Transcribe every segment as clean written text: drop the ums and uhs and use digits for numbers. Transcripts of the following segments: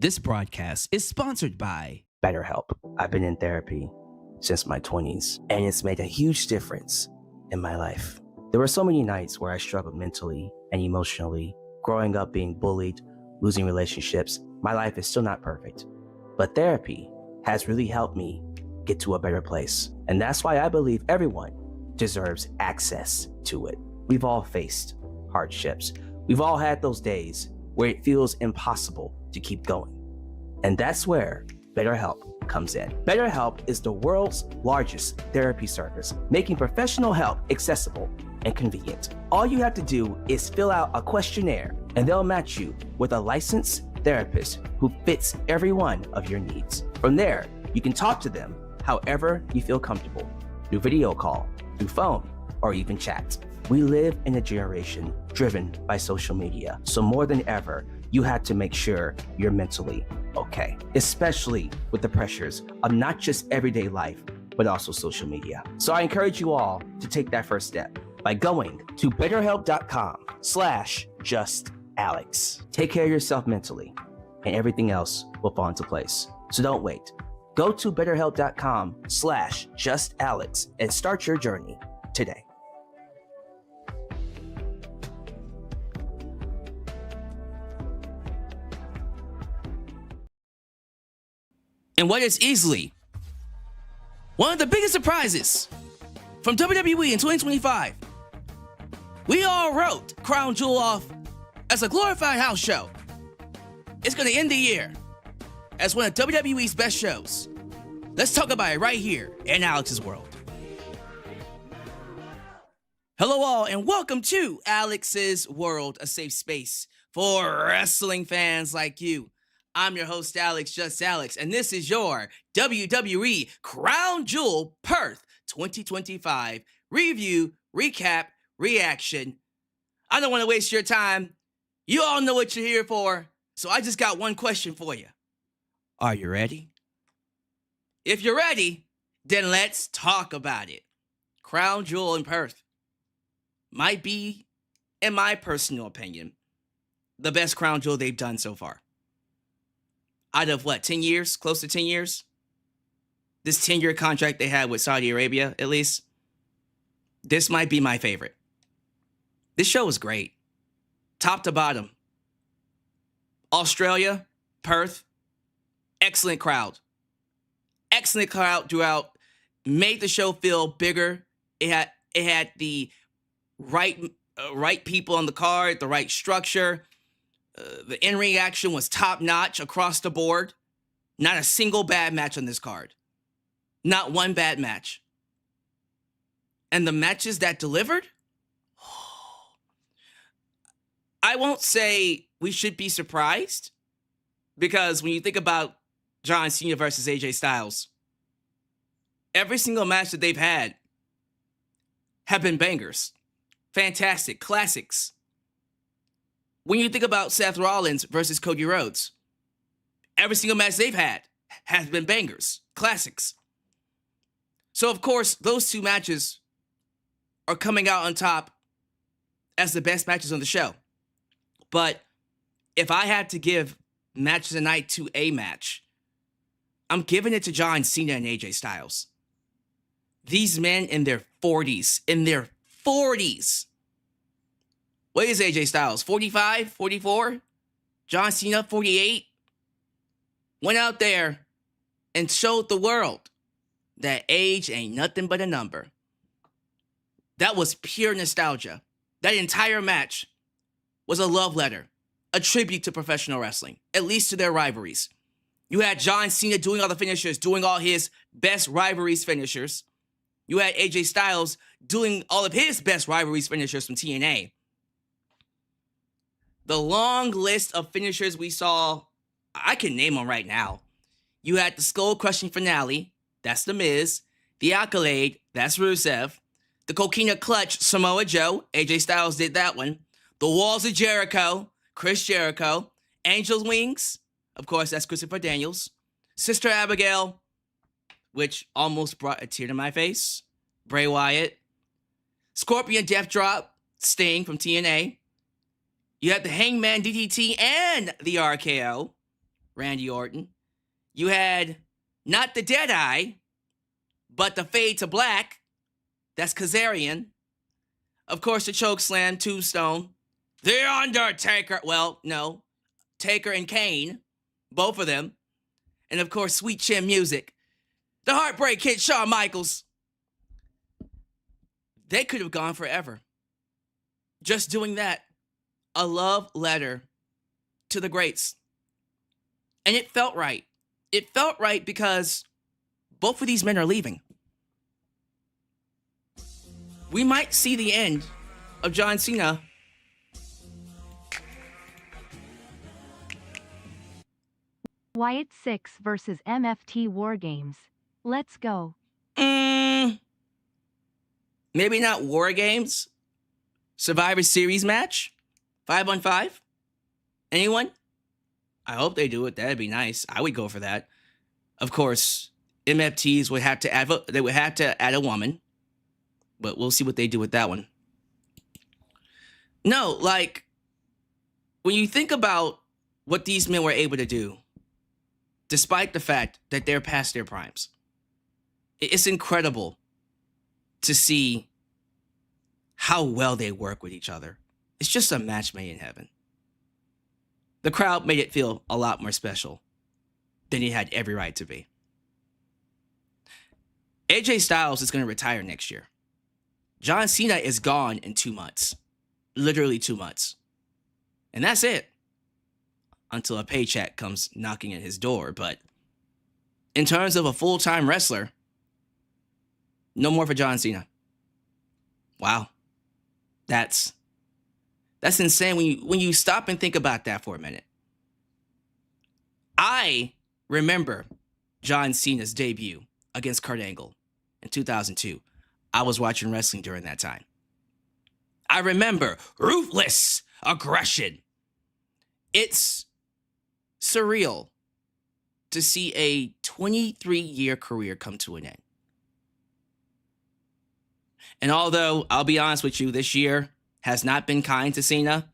This broadcast is sponsored by BetterHelp. I've been in therapy since my 20s, and it's made a huge difference in my life. There were so many nights where I struggled mentally and emotionally, growing up being bullied, losing relationships. My life is still not perfect, but therapy has really helped me get to a better place. And that's why I believe everyone deserves access to it. We've all faced hardships. We've all had those days where it feels impossible to keep going. And that's where BetterHelp comes in. BetterHelp is the world's largest therapy service, making professional help accessible and convenient. All you have to do is fill out a questionnaire, and they'll match you with a licensed therapist who fits every one of your needs. From there, you can talk to them however you feel comfortable, through video call, through phone, or even chat. We live in a generation driven by social media, so more than ever, you have to make sure you're mentally okay, especially with the pressures of not just everyday life, but also social media. So I encourage you all to take that first step by going to betterhelp.com/justalex. Take care of yourself mentally, and everything else will fall into place. So don't wait. Go to betterhelp.com/justalex and start your journey today. and what is easily one of the biggest surprises from WWE in 2025. We all wrote Crown Jewel off as a glorified house show. It's going to end the year as one of WWE's best shows. Let's talk about it right here in Alyx's World. Hello all, and welcome to Alyx's World, a safe space for wrestling fans like you. I'm your host, Alyx, just Alyx, and this is your WWE Crown Jewel Perth 2025 review, recap, reaction. I don't want to waste your time. You all know what you're here for, so I just got one question for you. Are you ready? If you're ready, then let's talk about it. Crown Jewel in Perth might be, in my personal opinion, the best Crown Jewel they've done so far. Out of 10 years? Close to 10 years? This 10-year contract they had with Saudi Arabia, at least. This might be my favorite. This show was great. Top to bottom. Australia, Perth, excellent crowd. Excellent crowd throughout. Made the show feel bigger. It had the right people on the card, the right structure. The in-ring action was top-notch across the board. Not a single bad match on this card. Not one bad match. And the matches that delivered? I won't say we should be surprised, because when you think about John Cena versus AJ Styles, every single match that they've had have been bangers. Fantastic. Classics. When you think about Seth Rollins versus Cody Rhodes, every single match they've had has been bangers, classics. So, of course, those two matches are coming out on top as the best matches on the show. But if I had to give match of the night to a match, I'm giving it to John Cena and AJ Styles. These men in their 40s, What is AJ Styles? 45? 44? John Cena, 48? Went out there and showed the world that age ain't nothing but a number. That was pure nostalgia. That entire match was a love letter, a tribute to professional wrestling, at least to their rivalries. You had John Cena doing all the finishers, doing all his best rivalries finishers. You had AJ Styles doing all of his best rivalries finishers from TNA. The long list of finishers we saw, I can name them right now. You had the skull-crushing finale, that's The Miz. The Accolade, that's Rusev. The Coquina Clutch, Samoa Joe. AJ Styles did that one. The Walls of Jericho, Chris Jericho. Angel's Wings, of course, that's Christopher Daniels. Sister Abigail, which almost brought a tear to my face, Bray Wyatt. Scorpion Death Drop, Sting from TNA. You had the Hangman DDT and the RKO. Randy Orton. You had not the Deadeye, but the Fade to Black. That's Kazarian. Of course, the Chokeslam, Tombstone. The Undertaker. Well, no. Taker and Kane. Both of them. And of course, Sweet Chin Music. The Heartbreak Kid, Shawn Michaels. They could have gone forever. Just doing that. A love letter to the greats. And it felt right. It felt right because both of these men are leaving. We might see the end of John Cena. Wyatt 6 versus MFT War Games. Let's go. Maybe not War Games. Survivor Series match? 5-on-5? Anyone? I hope they do it. That'd be nice. I would go for that. Of course, MFTs would have to add a woman. But we'll see what they do with that one. No, like, when you think about what these men were able to do, despite the fact that they're past their primes, it's incredible to see how well they work with each other. It's just a match made in heaven. The crowd made it feel a lot more special than it had every right to be. AJ Styles is going to retire next year. John Cena is gone in 2 months. Literally 2 months. And that's it. Until a paycheck comes knocking at his door. But in terms of a full-time wrestler, no more for John Cena. Wow. That's insane when you stop and think about that for a minute. I remember John Cena's debut against Kurt Angle in 2002. I was watching wrestling during that time. I remember ruthless aggression. It's surreal to see a 23-year career come to an end. And although, I'll be honest with you, this year has not been kind to Cena,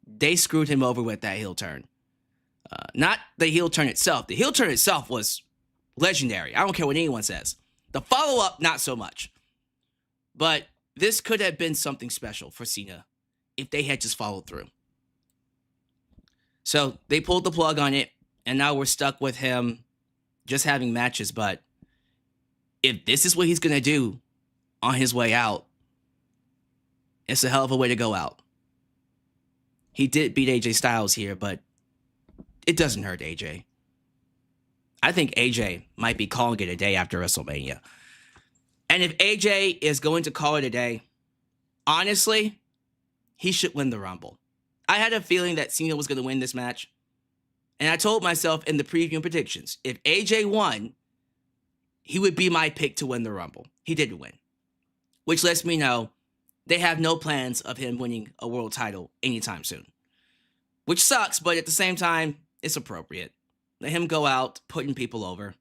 they screwed him over with that heel turn. Not the heel turn itself. The heel turn itself was legendary. I don't care what anyone says. The follow-up, not so much. But this could have been something special for Cena if they had just followed through. So they pulled the plug on it, and now we're stuck with him just having matches. But if this is what he's going to do on his way out, it's a hell of a way to go out. He did beat AJ Styles here, but it doesn't hurt AJ. I think AJ might be calling it a day after WrestleMania. And if AJ is going to call it a day, honestly, he should win the Rumble. I had a feeling that Cena was going to win this match. And I told myself in the preview predictions, if AJ won, he would be my pick to win the Rumble. He didn't win. Which lets me know they have no plans of him winning a world title anytime soon. Which sucks, but at the same time, it's appropriate. Let him go out putting people over.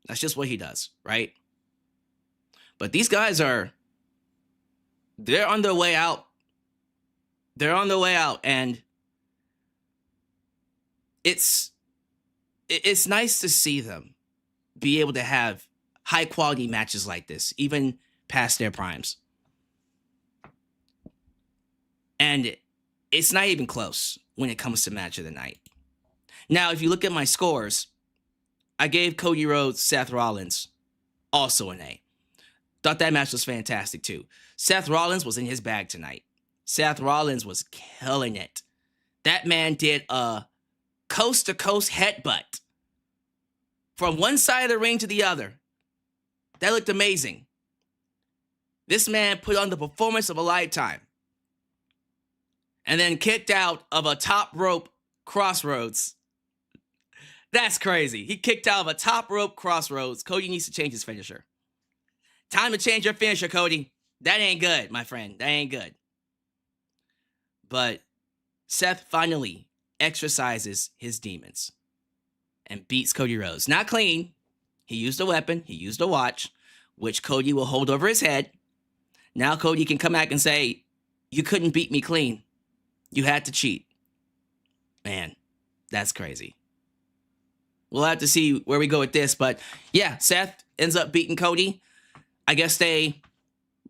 That's just what he does, right? But these guys they're on their way out. They're on their way out, and it's nice to see them be able to have high-quality matches like this, even past their primes. And it's not even close when it comes to match of the night. Now, if you look at my scores, I gave Cody Rhodes, Seth Rollins, also an A. Thought that match was fantastic, too. Seth Rollins was in his bag tonight. Seth Rollins was killing it. That man did a coast-to-coast headbutt from one side of the ring to the other. That looked amazing. This man put on the performance of a lifetime. And then kicked out of a top rope crossroads. That's crazy. He kicked out of a top rope crossroads. Cody needs to change his finisher. Time to change your finisher, Cody. That ain't good, my friend. That ain't good. But Seth finally exercises his demons and beats Cody Rhodes. Not clean. He used a weapon. He used a watch, which Cody will hold over his head. Now Cody can come back and say, you couldn't beat me clean. You had to cheat. Man, that's crazy. We'll have to see where we go with this. But yeah, Seth ends up beating Cody. I guess they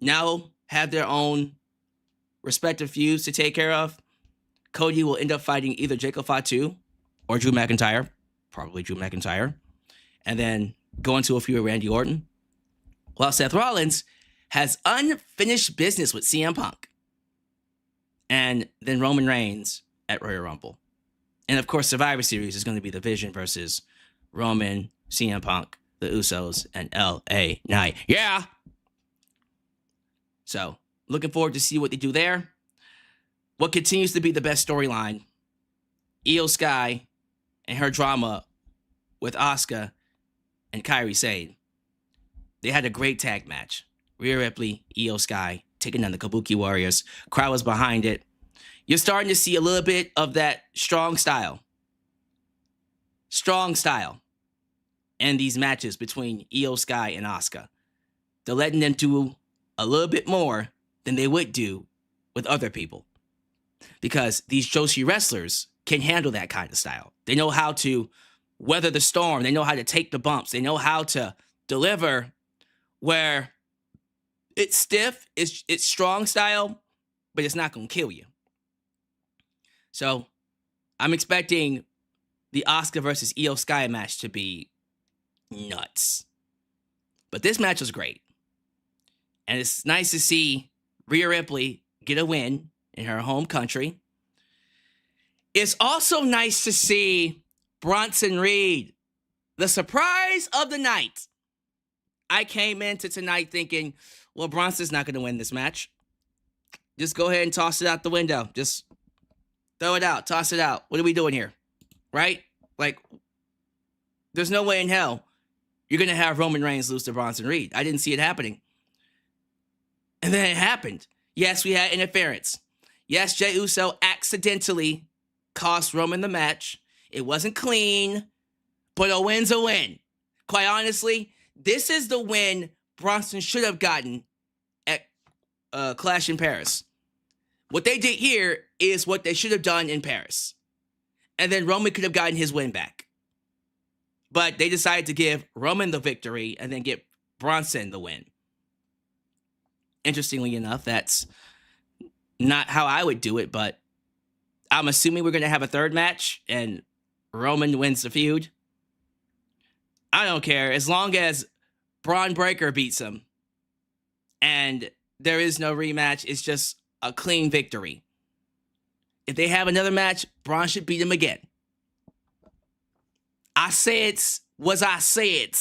now have their own respective feuds to take care of. Cody will end up fighting either Jacob Fatu or Drew McIntyre. Probably Drew McIntyre. And then go into a feud with Randy Orton. While Seth Rollins has unfinished business with CM Punk. And then Roman Reigns at Royal Rumble. And of course, Survivor Series is going to be the Vision versus Roman, CM Punk, the Usos, and LA Knight. Yeah! So, looking forward to see what they do there. What continues to be the best storyline, Io Sky and her drama with Asuka and Kairi Sane. They had a great tag match. Rhea Ripley, Io Sky, taking on the Kabuki Warriors. Crowd was behind it. You're starting to see a little bit of that strong style. Strong style. In these matches between Io Sky and Asuka. They're letting them do a little bit more than they would do with other people. Because these Joshi wrestlers can handle that kind of style. They know how to weather the storm. They know how to take the bumps. They know how to deliver where it's stiff, it's strong style, but it's not going to kill you. So I'm expecting the Asuka versus Io Sky match to be nuts. But this match was great. And it's nice to see Rhea Ripley get a win in her home country. It's also nice to see Bronson Reed, the surprise of the night. I came into tonight thinking, well, Bronson's not going to win this match. Just go ahead and toss it out the window. Just throw it out, toss it out. What are we doing here? Right? Like, there's no way in hell you're going to have Roman Reigns lose to Bronson Reed. I didn't see it happening. And then it happened. Yes, we had interference. Yes, Jey Uso accidentally cost Roman the match. It wasn't clean, but a win's a win. Quite honestly, this is the win Bronson should have gotten at Clash in Paris. What they did here is what they should have done in Paris. And then Roman could have gotten his win back. But they decided to give Roman the victory and then get Bronson the win. Interestingly enough, that's not how I would do it, but I'm assuming we're going to have a third match and Roman wins the feud. I don't care. As long as Braun Breaker beats him and there is no rematch, it's just a clean victory. If they have another match, Braun should beat him again. I said was I said.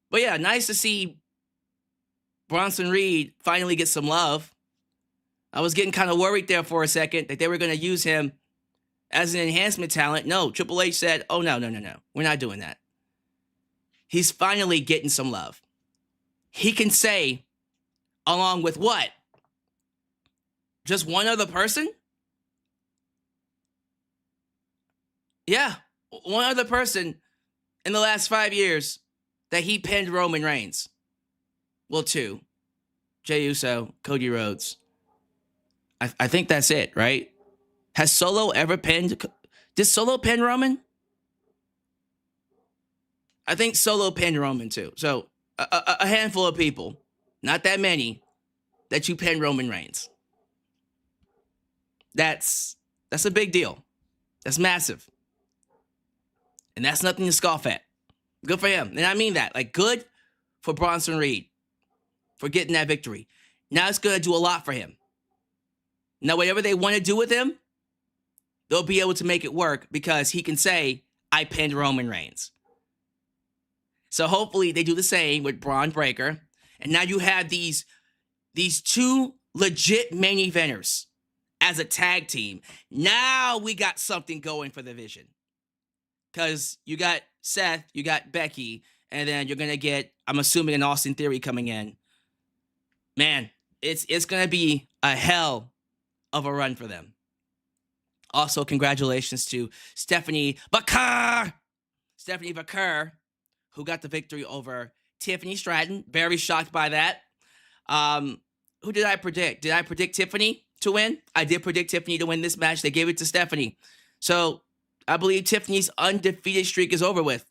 But yeah, nice to see Bronson Reed finally get some love. I was getting kind of worried there for a second that they were going to use him as an enhancement talent. No, Triple H said, oh, no. We're not doing that. He's finally getting some love. He can say, along with what? Just one other person? Yeah, one other person in the last 5 years that he pinned Roman Reigns. Well, two. Jey Uso, Cody Rhodes. I think that's it, right? Has Solo ever pinned? Did Solo pin Roman? I think Solo pinned Roman too. So a handful of people, not that many, that you pin Roman Reigns. That's a big deal. That's massive. And that's nothing to scoff at. Good for him. And I mean that. Like, good for Bronson Reed for getting that victory. Now it's going to do a lot for him. Now, whatever they want to do with him, they'll be able to make it work because he can say, I pinned Roman Reigns. So hopefully they do the same with Braun Breaker. And now you have these two legit main eventers as a tag team. Now we got something going for the Vision. Because you got Seth, you got Becky, and then you're going to get, I'm assuming, an Austin Theory coming in. Man, it's going to be a hell of a run for them. Also, congratulations to Stephanie Vaquer, who got the victory over Tiffany Stratton. Very shocked by that. Who did I predict? Did I predict Tiffany to win? I did predict Tiffany to win this match. They gave it to Stephanie. So I believe Tiffany's undefeated streak is over with.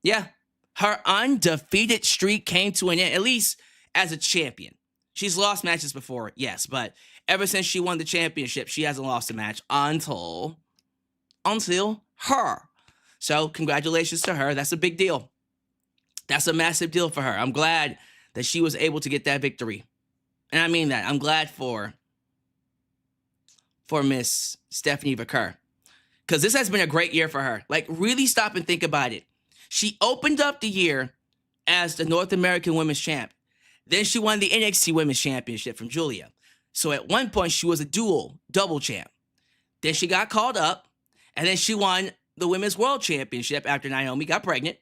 Yeah, her undefeated streak came to an end, at least as a champion. She's lost matches before, yes, but ever since she won the championship, she hasn't lost a match until her. So congratulations to her. That's a big deal. That's a massive deal for her. I'm glad that she was able to get that victory. And I mean that. I'm glad for Miss Stephanie Vaquer. Because this has been a great year for her. Like, really stop and think about it. She opened up the year as the North American Women's Champ. Then she won the NXT Women's Championship from Julia. So at one point, she was a double champ. Then she got called up, and then she won the Women's World Championship after Naomi got pregnant.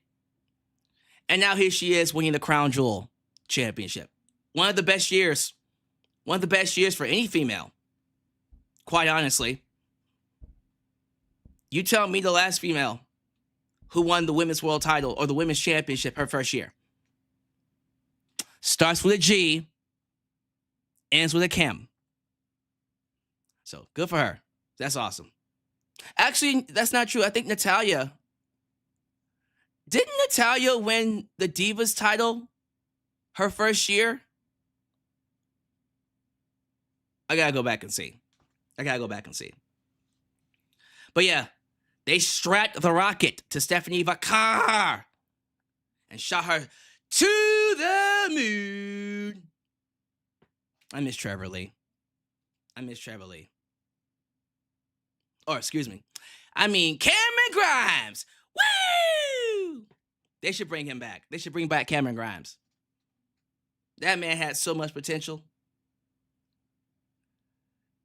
And now here she is winning the Crown Jewel Championship. One of the best years. One of the best years for any female. Quite honestly. You tell me the last female who won the Women's World title or the Women's Championship her first year. Starts with a G, ends with a Kim. So, good for her. That's awesome. Actually, that's not true. I think Natalya... Didn't Natalya win the Divas title her first year? I gotta go back and see. But yeah, they strapped the rocket to Stephanie Vaquer and shot her to the moon. I miss Trevor Lee. Or, excuse me. I mean, Cameron Grimes. Woo! They should bring him back. They should bring back Cameron Grimes. That man had so much potential.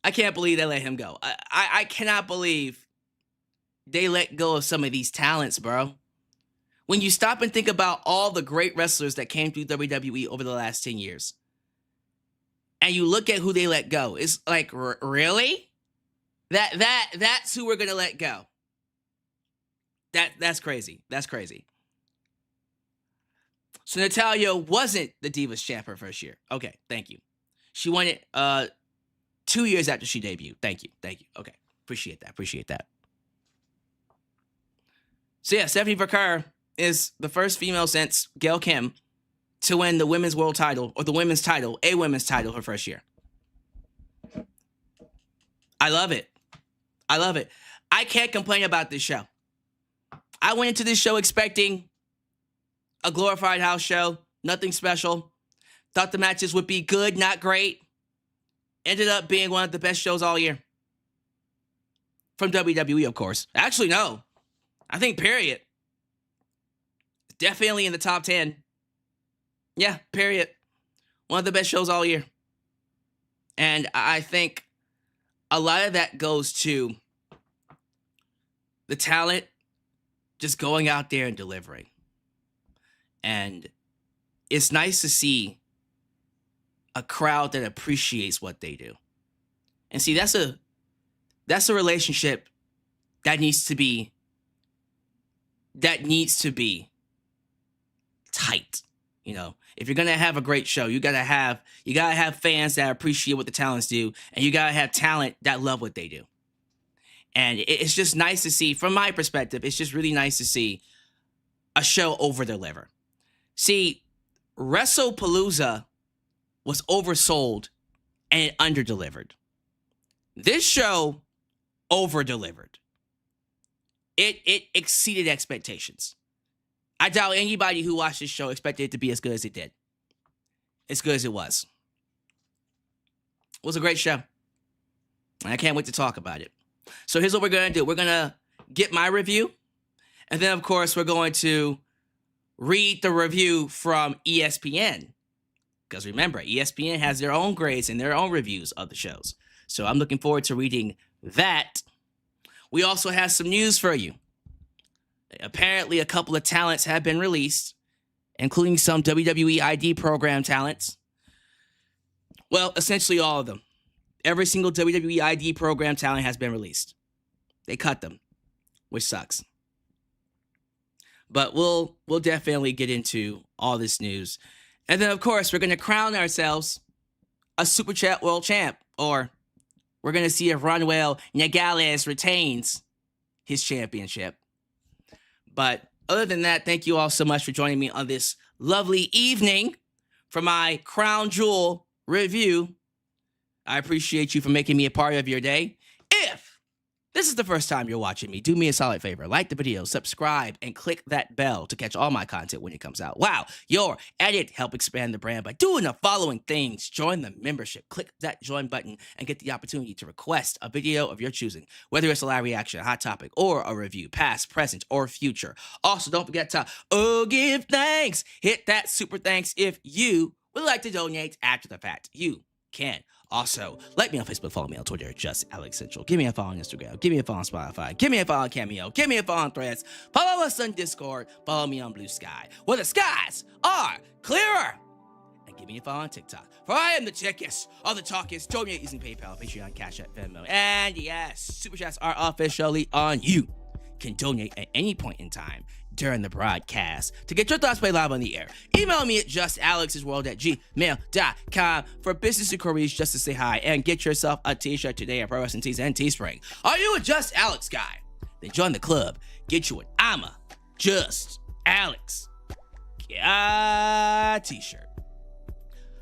I can't believe they let him go. I cannot believe they let go of some of these talents, bro. When you stop and think about all the great wrestlers that came through WWE over the last 10 years, and you look at who they let go, it's like, really? That's who we're gonna let go. That's crazy. That's crazy. So Natalya wasn't the Divas champ her first year. Okay, thank you. She won it 2 years after she debuted. Thank you. Okay, appreciate that. So yeah, Stephanie Vaquer is the first female since Gail Kim to win the women's world title, or the women's title, a women's title her first year. I love it. I can't complain about this show. I went into this show expecting a glorified house show, nothing special. Thought the matches would be good, not great. Ended up being one of the best shows all year. From WWE, of course. Actually, no. I think period. Definitely in the top 10. Yeah, period. One of the best shows all year. And I think a lot of that goes to the talent just going out there and delivering. And it's nice to see a crowd that appreciates what they do. And see, that's a relationship that needs to be tight. You know, if you're gonna have a great show, you gotta have fans that appreciate what the talents do, and you gotta have talent that love what they do. And it's just nice to see, from my perspective, it's just really nice to see a show over-deliver. See, WrestlePalooza was oversold and it under-delivered. This show over-delivered. It exceeded expectations. I doubt anybody who watched this show expected it to be as good as it did. As good as it was. It was a great show. And I can't wait to talk about it. So here's what we're going to do. We're going to get my review. And then, of course, we're going to read the review from ESPN. Because remember, ESPN has their own grades and their own reviews of the shows. So I'm looking forward to reading that. We also have some news for you. Apparently, a couple of talents have been released, including some WWE ID program talents. Well, essentially all of them. Every single WWE ID program talent has been released. They cut them, which sucks. But we'll definitely get into all this news. And then, of course, we're going to crown ourselves a Superchat World Champ. Or we're going to see if Ronwell Nagales retains his championship. But other than that, thank you all so much for joining me on this lovely evening for my Crown Jewel review. I appreciate you for making me a part of your day. If this is the first time you're watching me, do me a solid favor. Like the video, subscribe, and click that bell to catch all my content when it comes out. Wow, your edit help expand the brand by doing the following things. Join the membership. Click that join button and get the opportunity to request a video of your choosing, whether it's a live reaction, a hot topic, or a review, past, present, or future. Also, don't forget to give thanks. Hit that super thanks if you would like to donate after the fact. You can. Also, like me on Facebook, follow me on Twitter, just Alyx Central. Give me a follow on Instagram. Give me a follow on Spotify. Give me a follow on Cameo. Give me a follow on Threads. Follow us on Discord. Follow me on Blue Sky, where the skies are clearer. And give me a follow on TikTok. For I am the chickest of the talkest. Donate using PayPal, Patreon, Cash App, Venmo. And yes, Super Chats are officially on. You can donate at any point in time during the broadcast to get your thoughts played live on the air. Email me at justalexsworld@gmail.com for business inquiries, just to say hi, and get yourself a t-shirt today at Pro Wrestling Tees and Teespring. Are you a Just Alex guy? Then join the club. Get you an I'm a Just Alex t-shirt.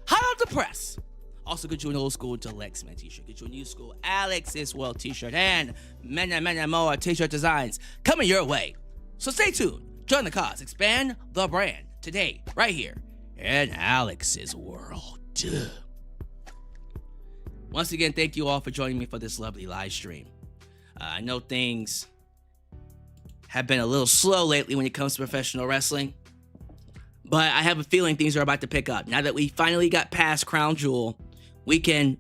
Hot off the press. Also get you an old school Deluxe Man t-shirt. Get you a new school Alex's World t-shirt and many more t-shirt designs coming your way. So stay tuned. Join the cause. Expand the brand today, right here in Alex's World. Once again, thank you all for joining me for this lovely live stream. I know things have been a little slow lately when it comes to professional wrestling, but I have a feeling things are about to pick up. Now that we finally got past Crown Jewel, we can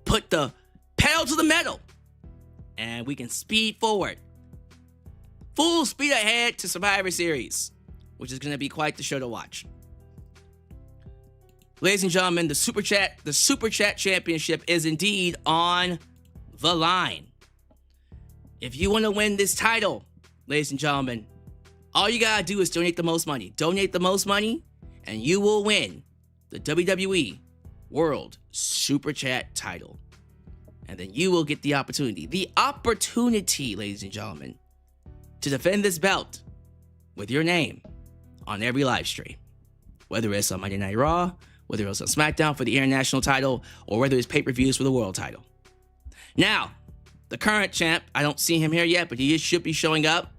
put the pedal to the metal and we can speed forward. Full speed ahead to Survivor Series, which is going to be quite the show to watch. Ladies and gentlemen, the Super Chat Championship is indeed on the line. If you want to win this title, ladies and gentlemen, all you got to do is donate the most money. Donate the most money, and you will win the WWE World Super Chat title. And then you will get the opportunity, ladies and gentlemen, to defend this belt with your name on every live stream. Whether it's on Monday Night Raw, whether it's on SmackDown for the international title, or whether it's pay-per-views for the world title. Now, the current champ, I don't see him here yet, but he should be showing up,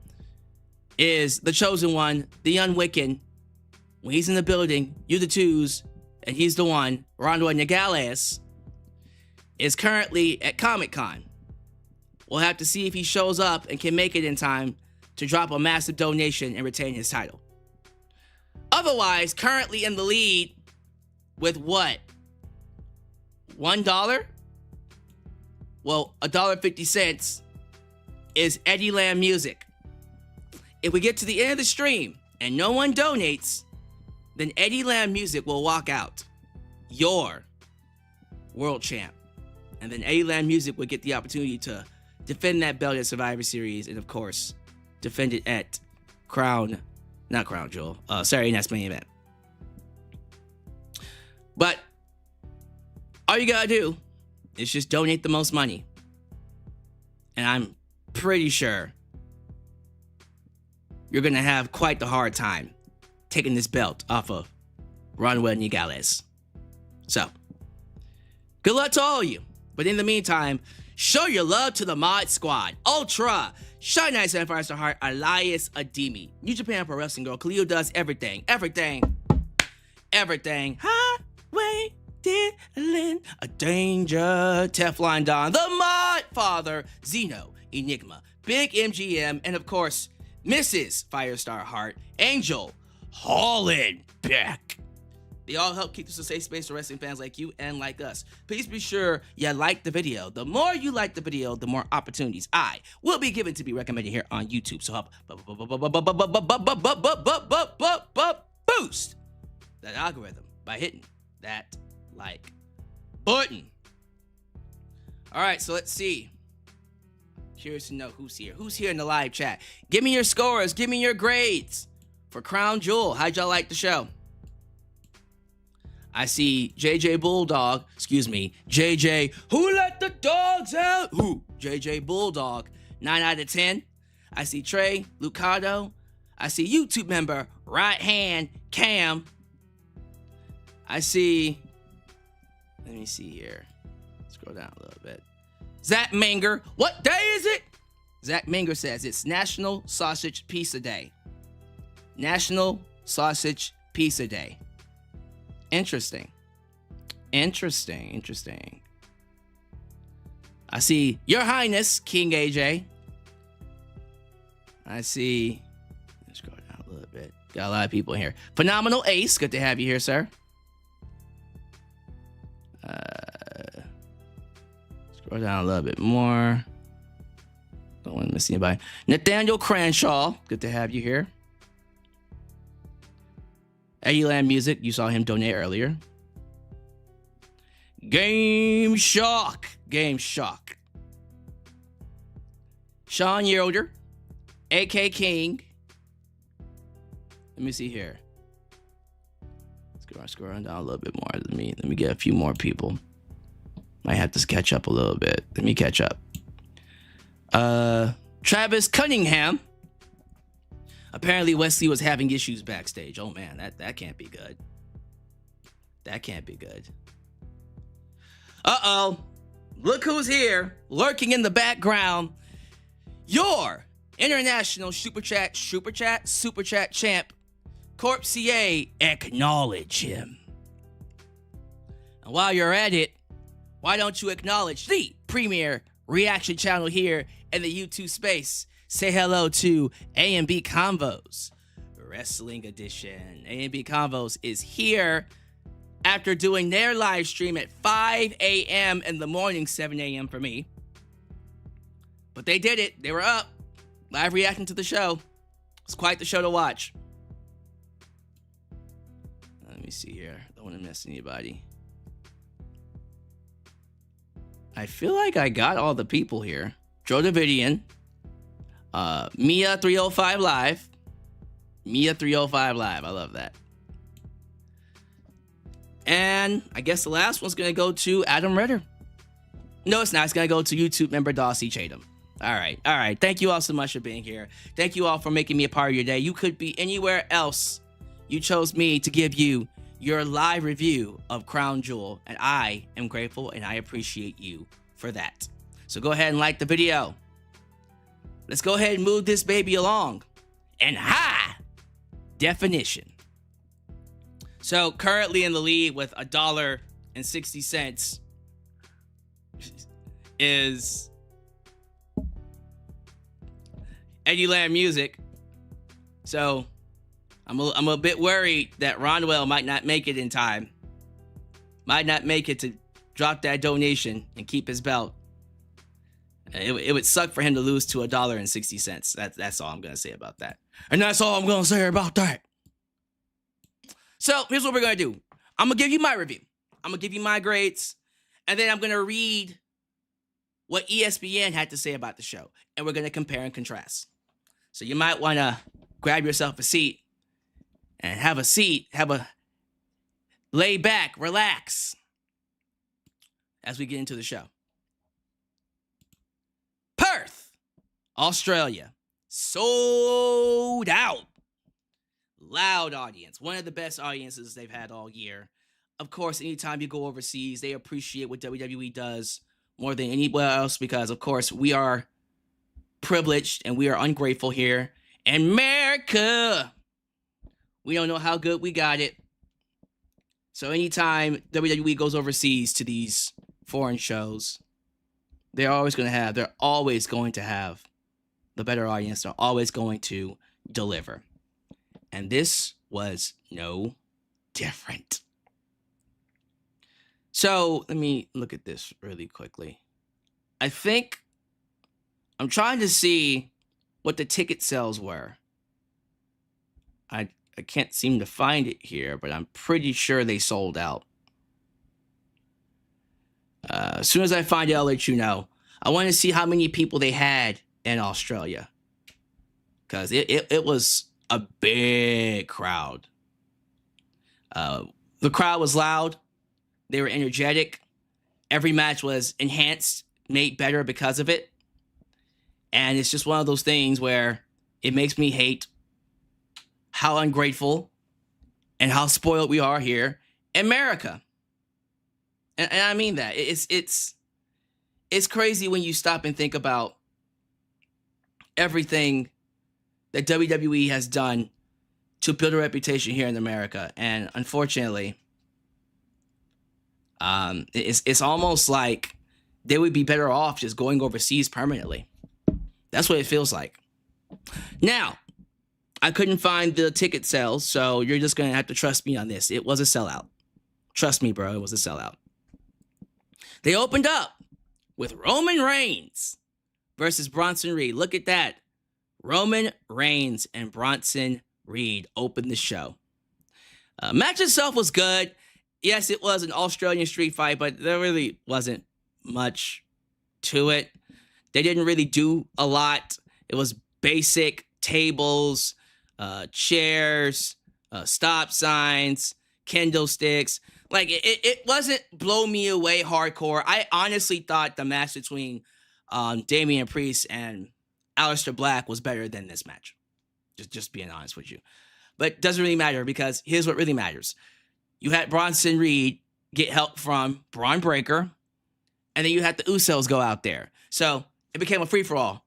is the chosen one, the Unwicked. When he's in the building, you the twos, and he's the one, Rondo Nogales, is currently at Comic-Con. We'll have to see if he shows up and can make it in time to drop a massive donation and retain his title. Otherwise, currently in the lead with what? $1? Well, $1.50 is Eddie Lamb Music. If we get to the end of the stream and no one donates, then Eddie Lamb Music will walk out, your world champ. And then Eddie Lamb Music will get the opportunity to defend that belt at Survivor Series, and of course, defend it at not Crown Jewel, Saturday Night's Main Event. But all you gotta do is just donate the most money. And I'm pretty sure you're gonna have quite the hard time taking this belt off of Ronwell Nogales. So, good luck to all of you. But in the meantime, show your love to the Mod Squad. Ultra, Shine Nice and Firestar Heart, Elias Ademi, New Japan Pro Wrestling Girl, Khalil does everything. Highway Dylan, a danger, Teflon Don, the Mod Father, Zeno, Enigma, Big MGM, and of course, Mrs. Firestar Heart, Angel Hollenbeck. They all help keep this a safe space for wrestling fans like you and like us. Please be sure you like the video. The more you like the video, the more opportunities I will be given to be recommended here on YouTube. So help boost that algorithm by hitting that like button. All right, so let's see. Curious to know who's here. Who's here in the live chat? Give me your scores. Give me your grades for Crown Jewel. How'd y'all like the show? I see JJ Who let the dogs out? JJ Bulldog, 9 out of 10. I see Trey Lucado. I see YouTube member Right Hand Cam. I see, let me see here. Scroll down a little bit. Zach Manger. What day is it? Zach Manger says it's National Sausage Pizza Day. National Sausage Pizza Day. Interesting. Interesting. I see Your Highness, King AJ. I see, let's scroll down a little bit. Got a lot of people in here. Phenomenal Ace, good to have you here, sir. Scroll down a little bit more. Don't want to miss anybody. Nathaniel Cranshaw, good to have you here. Eddieland Music, you saw him donate earlier. Game Shock. Sean Yoder, AK King. Let me see here. Scroll down a little bit more. Let me get a few more people. Might have to catch up a little bit. Let me catch up. Travis Cunningham. Apparently Wesley was having issues backstage. Oh man, that can't be good. That can't be good. Uh-oh. Look who's here, lurking in the background. Your international Superchat champ, Corp CA, acknowledge him. And while you're at it, why don't you acknowledge the premier reaction channel here in the YouTube space? Say hello to A&B Convos, Wrestling Edition. A&B Convos is here after doing their live stream at 5 a.m. in the morning, 7 a.m. for me. But they did it. They were up, live reacting to the show. It's quite the show to watch. Let me see here. Don't want to miss anybody. I feel like I got all the people here. Joe Davidian. Mia 305 Live. Mia 305 Live. I love that. And I guess the last one's going to go to Adam Ritter. No, it's not. It's going to go to YouTube member Dawsey Chatham. All right. Thank you all so much for being here. Thank you all for making me a part of your day. You could be anywhere else. You chose me to give you your live review of Crown Jewel, and I am grateful and I appreciate you for that. So go ahead and like the video. Let's go ahead and move this baby along in high definition. So currently in the lead with $1.60 is Eddieland Music. So I'm a bit worried that Ronwell might not make it in time. Might not make it to drop that donation and keep his belt. It would suck for him to lose to $1.60. That's all I'm gonna say about that. And that's all I'm gonna say about that. So here's what we're gonna do. I'm gonna give you my review. I'm gonna give you my grades, and then I'm gonna read what ESPN had to say about the show, and we're gonna compare and contrast. So you might wanna grab yourself a seat and have a lay back, relax as we get into the show. Perth, Australia, sold out. Loud audience, one of the best audiences they've had all year. Of course, anytime you go overseas, they appreciate what WWE does more than anywhere else because, of course, we are privileged and we are ungrateful here in America. We don't know how good we got it. So anytime WWE goes overseas to these foreign shows, they're always going to have the better audience. They're always going to deliver. And this was no different. So let me look at this really quickly. I think I'm trying to see what the ticket sales were. I can't seem to find it here, but I'm pretty sure they sold out. As soon as I find it, I'll let you know. I want to see how many people they had in Australia. Because it was a big crowd. The crowd was loud. They were energetic. Every match was enhanced, made better because of it. And it's just one of those things where it makes me hate how ungrateful and how spoiled we are here in America. And I mean that. It's crazy when you stop and think about everything that WWE has done to build a reputation here in America. And unfortunately, it's almost like they would be better off just going overseas permanently. That's what it feels like. Now, I couldn't find the ticket sales, so you're just going to have to trust me on this. It was a sellout. Trust me, bro, it was a sellout. They opened up with Roman Reigns versus Bronson Reed. Look at that. Roman Reigns and Bronson Reed opened the show. Match itself was good. Yes, it was an Australian street fight, but there really wasn't much to it. They didn't really do a lot. It was basic tables, chairs, stop signs, kendo sticks. Like, it wasn't blow me away hardcore. I honestly thought the match between Damian Priest and Aleister Black was better than this match. Just being honest with you. But it doesn't really matter, because here's what really matters. You had Bronson Reed get help from Braun Breaker, and then you had the Usos go out there. So it became a free-for-all.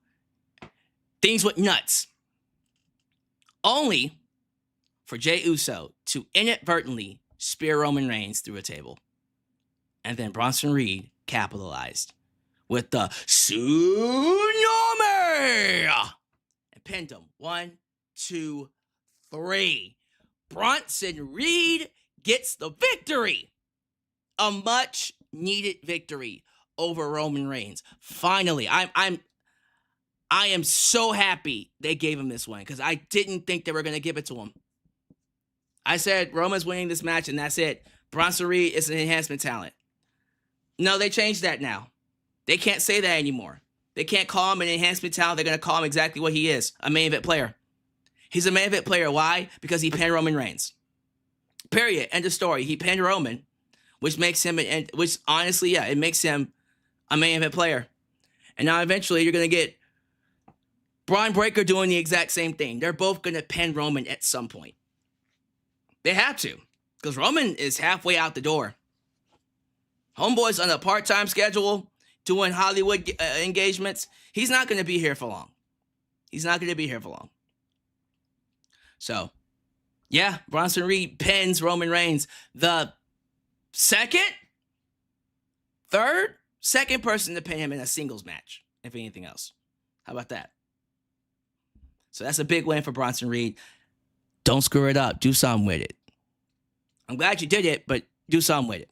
Things went nuts. Only for Jey Uso to inadvertently spear Roman Reigns through a table. And then Bronson Reed capitalized with the Tsunami and pinned him. 1, 2, 3. Bronson Reed gets the victory. A much needed victory over Roman Reigns. Finally, I am so happy they gave him this one, because I didn't think they were going to give it to him. I said Roman's winning this match and that's it. Bronson Reed is an enhancement talent. No, they changed that now. They can't say that anymore. They can't call him an enhancement talent. They're going to call him exactly what he is, a main event player. He's a main event player. Why? Because he pinned Roman Reigns. Period. End of story. He pinned Roman, which makes him, which honestly, yeah, it makes him a main event player. And now eventually you're going to get Braun Breaker doing the exact same thing. They're both going to pin Roman at some point. They have to, because Roman is halfway out the door. Homeboy's on a part-time schedule doing Hollywood engagements. He's not going to be here for long. He's not going to be here for long. So, yeah, Bronson Reed pins Roman Reigns. The second person to pin him in a singles match, if anything else. How about that? So that's a big win for Bronson Reed. Don't screw it up. Do something with it. I'm glad you did it, but do something with it.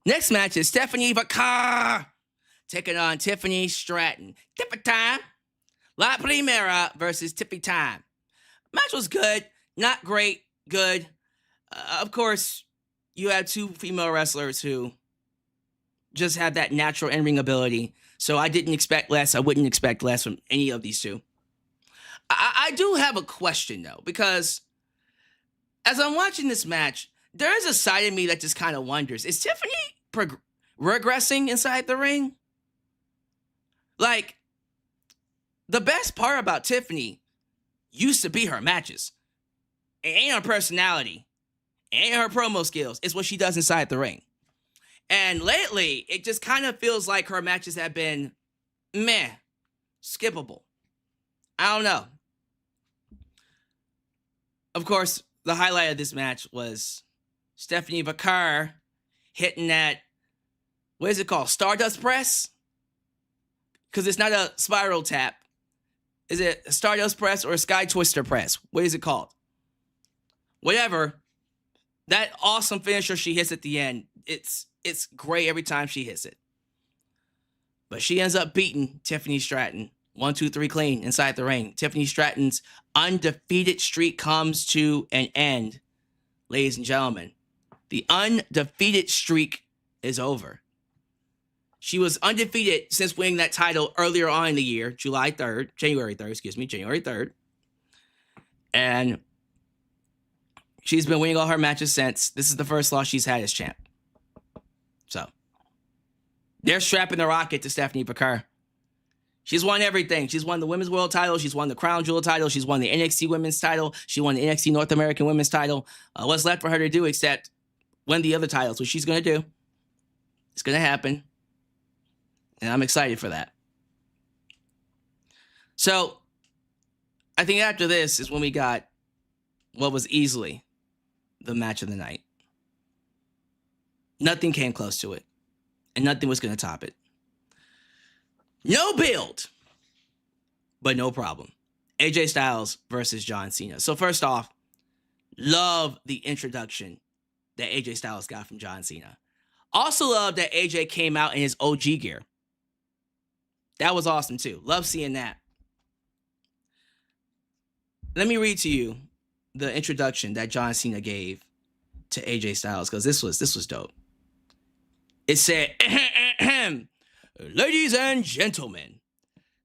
Next match is Stephanie Vaquer taking on Tiffany Stratton. Tiffany time. La Primera versus Tiffany time. Match was good. Not great. Good. Of course, you have two female wrestlers who just have that natural in-ring ability. So I didn't expect less. I wouldn't expect less from any of these two. I do have a question, though, because as I'm watching this match, there is a side of me that just kind of wonders, is Tiffany regressing inside the ring? Like, the best part about Tiffany used to be her matches. It ain't her personality. It ain't her promo skills. It's what she does inside the ring. And lately, it just kind of feels like her matches have been meh, skippable. I don't know. Of course, the highlight of this match was Stephanie Vaquer hitting that, what is it called? Stardust press? Because it's not a spiral tap. Is it a Stardust press or a Sky Twister press? What is it called? Whatever. That awesome finisher she hits at the end, it's great every time she hits it. But she ends up beating Tiffany Stratton. 1, 2, 3 clean inside the ring. Tiffany Stratton's undefeated streak comes to an end. Ladies and gentlemen, the undefeated streak is over. She was undefeated since winning that title earlier on in the year, January 3rd. And she's been winning all her matches since. This is the first loss she's had as champ. So, they're strapping the rocket to Stephanie Vaquer. She's won everything. She's won the Women's World title. She's won the Crown Jewel title. She's won the NXT Women's title. She won the NXT North American Women's title. What's left for her to do except win the other titles, which she's going to do. It's going to happen. And I'm excited for that. So, I think after this is when we got what was easily the match of the night. Nothing came close to it. And nothing was going to top it. No build, but no problem. AJ Styles versus John Cena. So first off, love the introduction that AJ Styles got from John Cena. Also love that AJ came out in his OG gear. That was awesome too. Love seeing that. Let me read to you the introduction that John Cena gave to AJ Styles, because this was dope. It said, ladies and gentlemen,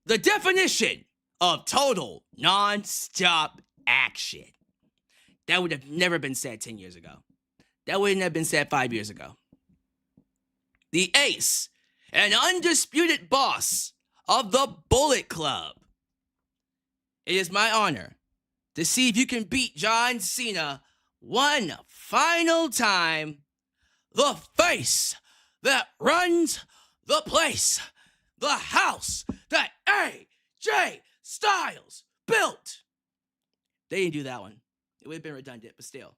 the definition of total nonstop action. That would have never been said 10 years ago. That wouldn't have been said 5 years ago. The ace and undisputed boss of the Bullet Club. It is my honor to see if you can beat John Cena one final time. The face that runs the place, the house that AJ Styles built. They didn't do that one. It would have been redundant, but still.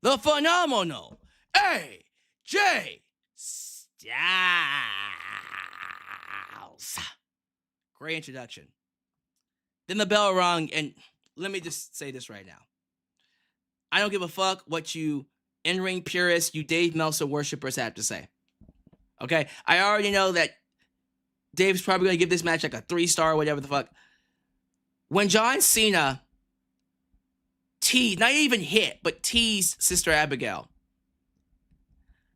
The phenomenal AJ Styles. Great introduction. Then the bell rung, and let me just say this right now. I don't give a fuck what you in-ring purists, you Dave Meltzer worshipers have to say. Okay? I already know that Dave's probably going to give this match like a 3-star or whatever the fuck. When John Cena teased, not even hit, but teased Sister Abigail,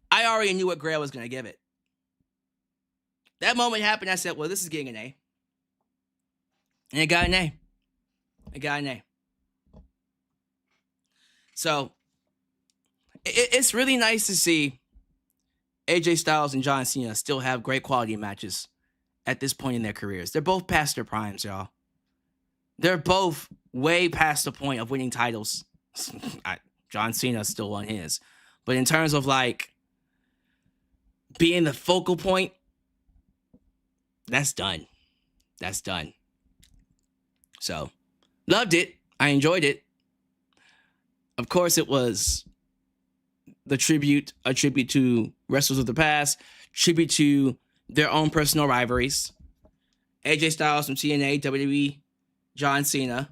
I already knew what Grail was going to give it. That moment happened, I said, well, this is getting an A. And it got an A. It got an A. So, it's really nice to see AJ Styles and John Cena still have great quality matches at this point in their careers. They're both past their primes, y'all. They're both way past the point of winning titles. John Cena still won his. But in terms of like being the focal point, that's done. That's done. So, loved it. I enjoyed it. Of course, it was a tribute to wrestlers of the past, tribute to their own personal rivalries. AJ Styles from TNA, WWE, John Cena.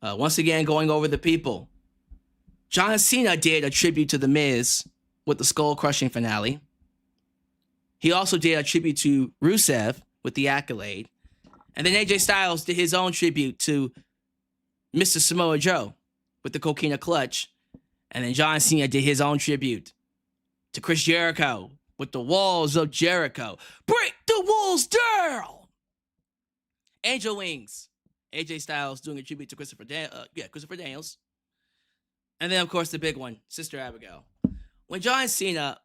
Once again, going over the people. John Cena did a tribute to The Miz with the Skull Crushing finale. He also did a tribute to Rusev with the Accolade. And then AJ Styles did his own tribute to Mr. Samoa Joe with the Coquina Clutch. And then John Cena did his own tribute to Chris Jericho with the Walls of Jericho. Break the walls down! Angel Wings. AJ Styles doing a tribute to Christopher Daniels. And then, of course, the big one, Sister Abigail. When John Cena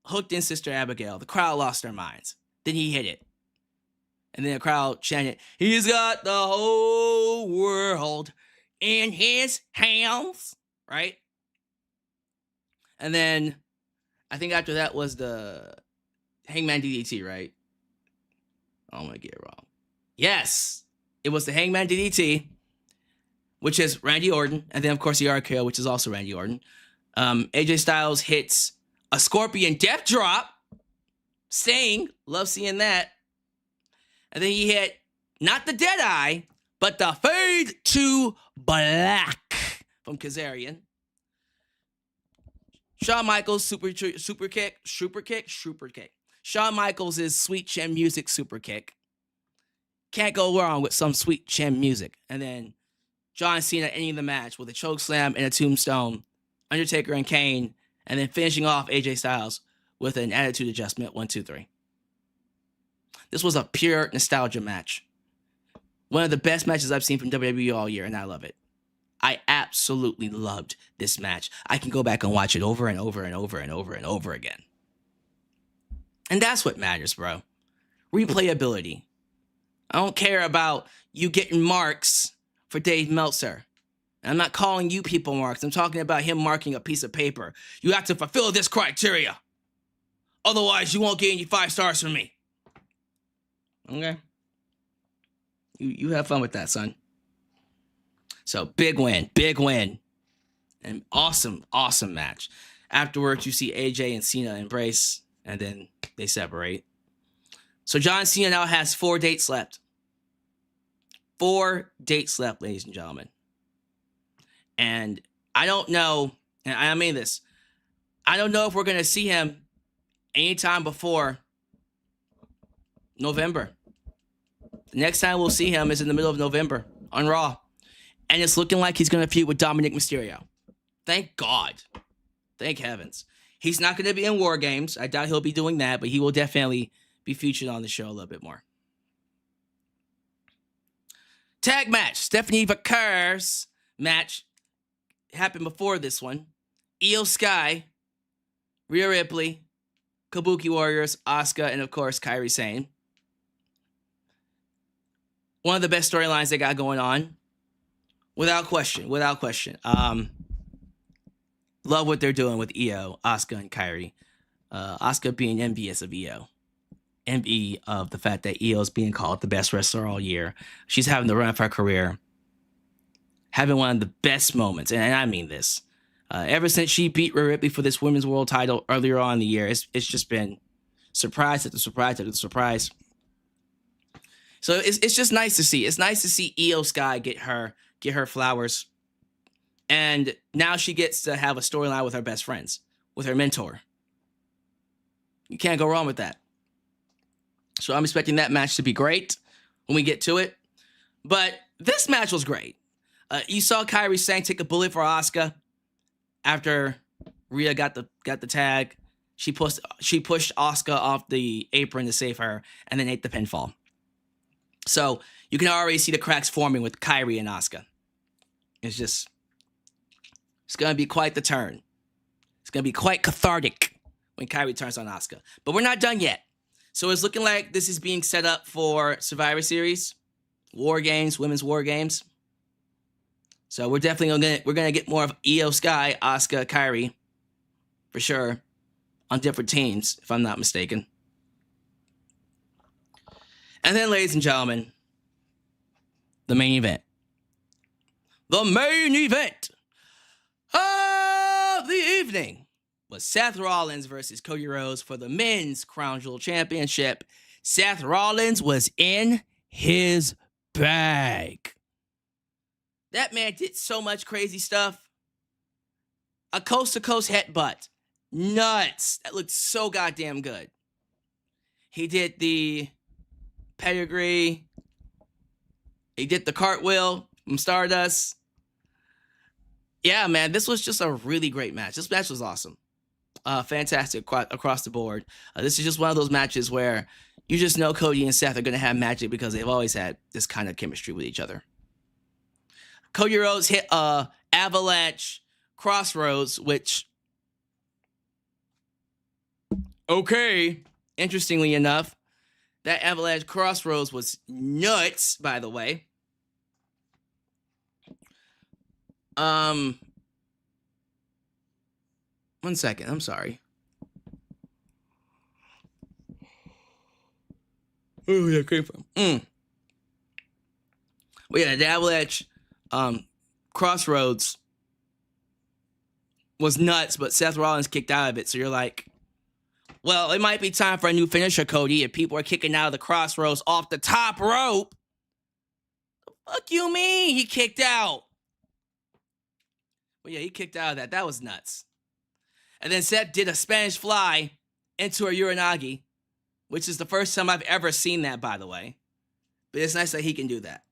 hooked in Sister Abigail, the crowd lost their minds. Then he hit it. And then the crowd chanted, he's got the whole world in his hands. Right? And then, I think after that was the Hangman DDT, right? I'm going to get it wrong. Yes! It was the Hangman DDT, which is Randy Orton. And then, of course, the RKO, which is also Randy Orton. AJ Styles hits a Scorpion Death Drop. Sting. Love seeing that. And then he hit, not the Deadeye, but the Fade to Black from Kazarian. Shawn Michaels super kick. Shawn Michaels is Sweet Chin Music super kick. Can't go wrong with some Sweet Chin music. And then John Cena ending the match with a choke slam and a tombstone. Undertaker and Kane. And then finishing off AJ Styles with an attitude adjustment. 1, 2, 3. This was a pure nostalgia match. One of the best matches I've seen from WWE all year, and I love it. I absolutely loved this match. I can go back and watch it over and over and over and over and over again. And that's what matters, bro. replayability. I don't care about you getting marks for Dave Meltzer. I'm not calling you people marks. I'm talking about him marking a piece of paper. You have to fulfill this criteria. Otherwise, you won't get any 5 stars from me. Okay? You have fun with that, son. So, big win. An awesome match. Afterwards, you see AJ and Cena embrace, and then they separate. So, John Cena now has 4 dates left. 4 dates left, ladies and gentlemen. And I don't know, and I mean this, I don't know if we're going to see him anytime before November. The next time we'll see him is in the middle of November on Raw. And it's looking like he's going to feud with Dominic Mysterio. Thank God. Thank heavens. He's not going to be in War Games. I doubt he'll be doing that, but he will definitely be featured on the show a little bit more. Tag match. Stephanie Vaquer's match happened before this one. Io Sky, Rhea Ripley, Kabuki Warriors, Asuka, and of course, Kairi Sane. One of the best storylines they got going on. Without question. Love what they're doing with Io, Asuka, and Kairi. Asuka being envious of Io. Envy of the fact that Io is being called the best wrestler all year. She's having the run of her career. Having one of the best moments. And I mean this. Ever since she beat Rhea Ripley for this Women's World title earlier on in the year, it's just been surprise after surprise after surprise. So it's just nice to see. It's nice to see Io Sky get her flowers. And now she gets to have a storyline with her best friends, with her mentor. You can't go wrong with that. So I'm expecting that match to be great when we get to it. But this match was great. You saw Kairi Sane take a bullet for Asuka after Rhea got the tag. She pushed Asuka off the apron to save her, and then ate the pinfall. So you can already see the cracks forming with Kairi and Asuka. It's gonna be quite the turn. It's gonna be quite cathartic when Kairi turns on Asuka. But we're not done yet. So it's looking like this is being set up for Survivor Series, War Games, Women's War Games. So we're definitely gonna get more of Io Sky, Asuka, Kairi, for sure, on different teams, if I'm not mistaken. And then, ladies and gentlemen, the main event. The main event of the evening was Seth Rollins versus Cody Rhodes for the Men's Crown Jewel Championship. Seth Rollins was in his bag. That man did so much crazy stuff. A coast-to-coast headbutt. Nuts. That looked so goddamn good. He did the pedigree. He did the cartwheel from Stardust. Yeah, man, this was just a really great match. This match was awesome. Fantastic across the board. This is just one of those matches where you just know Cody and Seth are going to have magic because they've always had this kind of chemistry with each other. Cody Rhodes hit Avalanche Crossroads, which, okay, interestingly enough, that Avalanche Crossroads was nuts, by the way. One second, I'm sorry. Oh, yeah, came from. Well, yeah, the Avalanche Crossroads was nuts, but Seth Rollins kicked out of it. So you're like, well, it might be time for a new finisher, Cody, if people are kicking out of the Crossroads off the top rope. The fuck you mean he kicked out? Well, yeah, he kicked out of that. That was nuts. And then Seth did a Spanish fly into a Uranagi, which is the first time I've ever seen that, by the way. But it's nice that he can do that.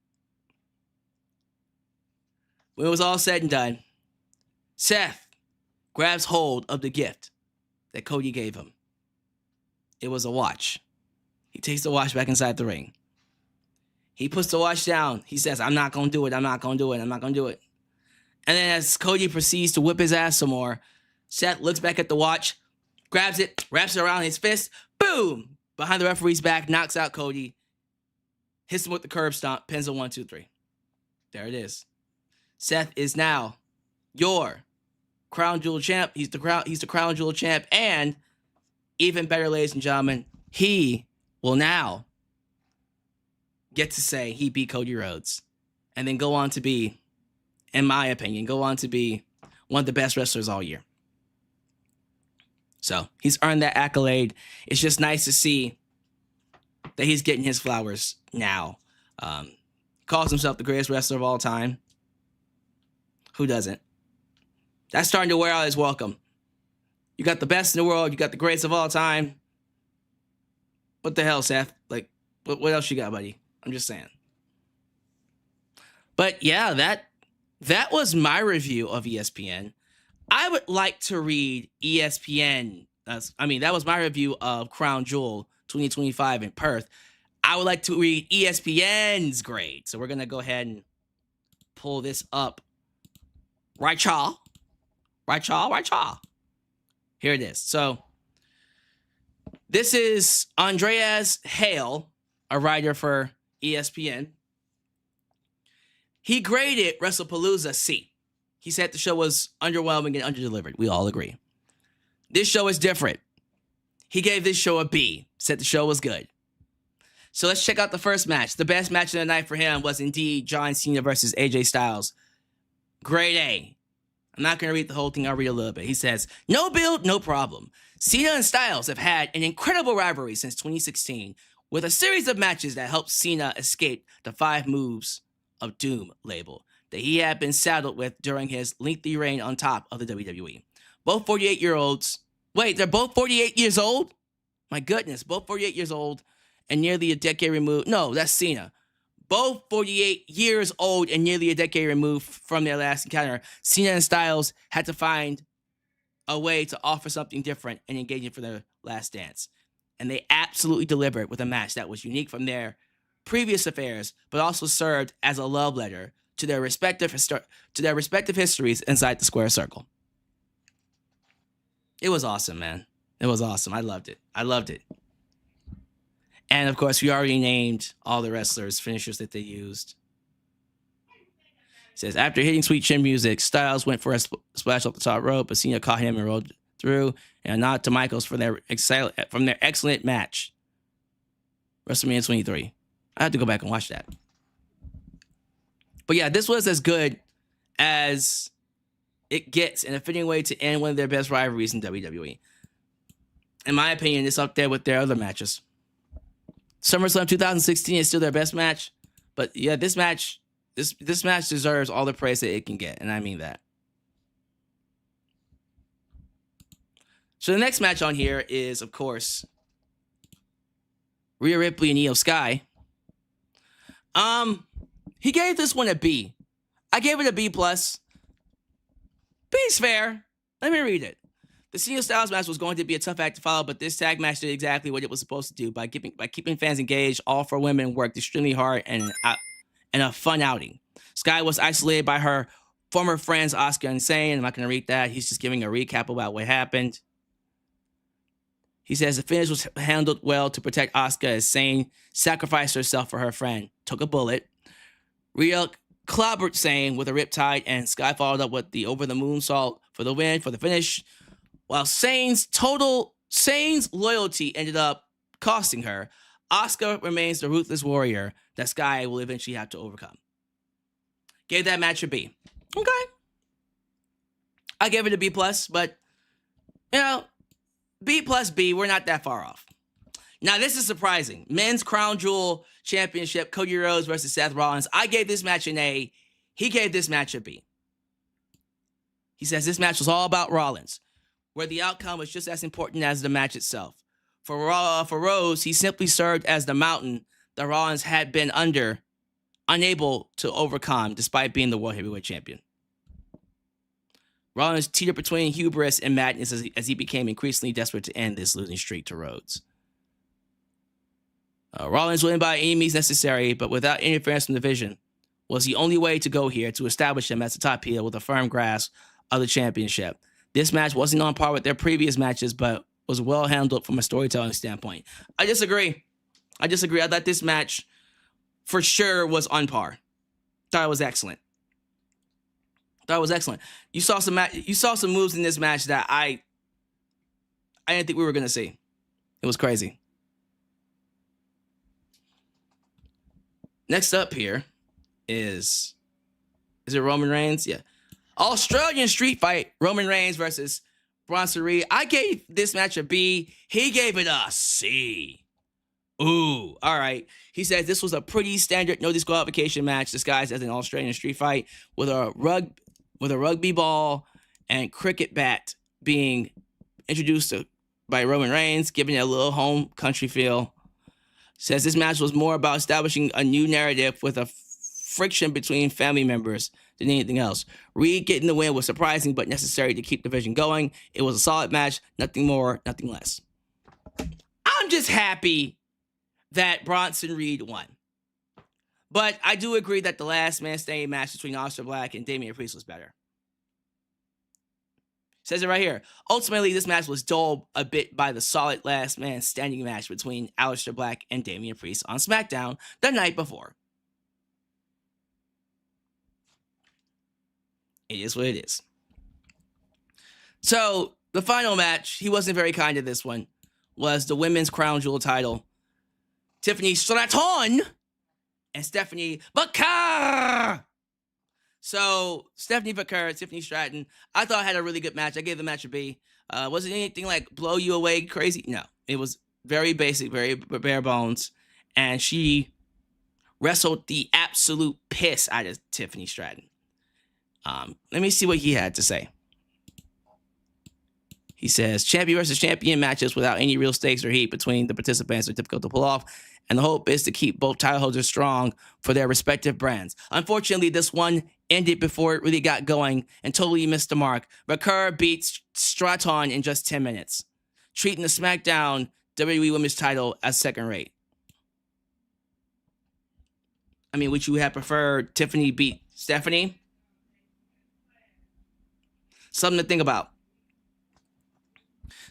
When it was all said and done, Seth grabs hold of the gift that Cody gave him. It was a watch. He takes the watch back inside the ring. He puts the watch down. He says, I'm not going to do it. I'm not going to do it. I'm not going to do it. And then as Cody proceeds to whip his ass some more, Seth looks back at the watch, grabs it, wraps it around his fist. Boom! behind the referee's back, knocks out Cody, hits him with the curb stomp, pins a 1, 2, 3. There it is. Seth is now your Crown Jewel champ. He's the Crown Jewel champ, and even better, ladies and gentlemen, he will now get to say he beat Cody Rhodes, and then go on to be, in my opinion, one of the best wrestlers all year. So he's earned that accolade. It's just nice to see that he's getting his flowers now. Calls himself the greatest wrestler of all time. Who doesn't? That's starting to wear out his welcome. You got the best in the world. You got the greatest of all time. What the hell, Seth? Like, what else you got, buddy? I'm just saying. But yeah, that was my review of ESPN. I would like to read ESPN. That was my review of Crown Jewel 2025 in Perth. I would like to read ESPN's grade. So we're going to go ahead and pull this up. Right, y'all? Here it is. So this is Andreas Hale, a writer for ESPN. He graded WrestlePalooza C. He said the show was underwhelming and underdelivered. We all agree. This show is different. He gave this show a B. Said the show was good. So let's check out the first match. The best match of the night for him was indeed John Cena versus AJ Styles. Grade A. I'm not going to read the whole thing. I'll read a little bit. He says, no build, no problem. Cena and Styles have had an incredible rivalry since 2016 with a series of matches that helped Cena escape the 5 moves of doom label that he had been saddled with during his lengthy reign on top of the WWE. Both 48-year-olds. Wait, they're both 48 years old? My goodness, both 48 years old and nearly a decade removed. No, that's Cena. Both 48 years old and nearly a decade removed from their last encounter. Cena and Styles had to find a way to offer something different and engaging for their last dance. And they absolutely delivered with a match that was unique from their previous affairs, but also served as a love letter to their respective histories inside the square circle. It was awesome, man. It was awesome. I loved it. And of course, we already named all the wrestlers' finishers that they used. It says, after hitting sweet chin music, Styles went for a splash off the top rope, but Cena caught him and rolled through. And a nod to Michaels from their excellent match. WrestleMania 23. I have to go back and watch that. But yeah, this was as good as it gets in a fitting way to end one of their best rivalries in WWE. In my opinion, it's up there with their other matches. SummerSlam 2016 is still their best match, but yeah, this match deserves all the praise that it can get, and I mean that. So the next match on here is, of course, Rhea Ripley and Io Sky. He gave this one a B. I gave it a B+. B's fair. Let me read it. The Cena Styles match was going to be a tough act to follow, but this tag match did exactly what it was supposed to do by keeping fans engaged. All 4 women worked extremely hard and a fun outing. Sky was isolated by her former friends Asuka and Zayn. I'm not going to read that. He's just giving a recap about what happened. He says the finish was handled well to protect Asuka as Zayn sacrificed herself for her friend, took a bullet. Rhea clobbered Zayn with a riptide, and Sky followed up with the over-the-moonsault for the win for the finish. While Zayn's loyalty ended up costing her, Asuka remains the ruthless warrior that Sky will eventually have to overcome. Gave that match a B. Okay. I gave it a B+, but, B plus B, we're not that far off. Now, this is surprising. Men's Crown Jewel Championship, Cody Rhodes versus Seth Rollins. I gave this match an A. He gave this match a B. He says this match was all about Rollins, where the outcome was just as important as the match itself. For Rhodes, he simply served as the mountain that Rollins had been unable to overcome despite being the World Heavyweight Champion. Rollins teetered between hubris and madness as he became increasingly desperate to end this losing streak to Rhodes. Rollins win by any means necessary, but without interference from the division, was the only way to go here to establish him as the top heel with a firm grasp of the championship. This match wasn't on par with their previous matches, but was well handled from a storytelling standpoint. I disagree. I thought this match for sure was on par. Thought it was excellent. You saw some moves in this match that I didn't think we were gonna see. It was crazy. Next up here is it Roman Reigns? Yeah. Australian street fight, Roman Reigns versus Bronson Reed. I gave this match a B. He gave it a C. Ooh, all right. He says this was a pretty standard no disqualification match disguised as an Australian street fight with a rugby ball and cricket bat being introduced by Roman Reigns, giving it a little home country feel. Says this match was more about establishing a new narrative with a friction between family members than anything else. Reed getting the win was surprising but necessary to keep the division going. It was a solid match, nothing more, nothing less. I'm just happy that Bronson Reed won. But I do agree that the last man standing match between Aleister Black and Damian Priest was better. Says it right here. Ultimately, this match was dulled a bit by the solid last man standing match between Aleister Black and Damian Priest on SmackDown the night before. It is what it is. So, the final match, he wasn't very kind to this one, was the women's Crown Jewel title. Tiffany Stratton and Stephanie Vaquer. So, Stephanie Vaquer, Tiffany Stratton, I thought had a really good match. I gave the match a B. Wasn't anything like blow you away crazy. No, it was very basic, very bare bones. And she wrestled the absolute piss out of Tiffany Stratton. Let me see what he had to say. He says, champion versus champion matches without any real stakes or heat between the participants are difficult to pull off, and the hope is to keep both title holders strong for their respective brands. Unfortunately, this one ended before it really got going and totally missed the mark. Vaquer beats Stratton in just 10 minutes, treating the SmackDown WWE Women's title as second rate. I mean, would you have preferred Tiffany beat Stephanie? Something to think about.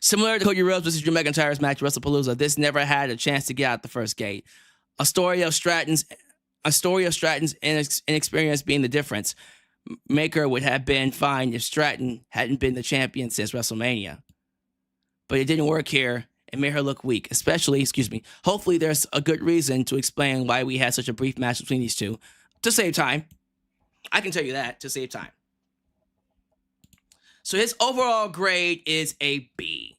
Similar to Cody Rhodes versus Drew McIntyre's match at WrestlePalooza, this never had a chance to get out the first gate. A story of Stratton's inexperience being the difference maker would have been fine if Stratton hadn't been the champion since WrestleMania. But it didn't work here and made her look weak, hopefully there's a good reason to explain why we had such a brief match between these two. To save time. I can tell you that, to save time. So his overall grade is a B.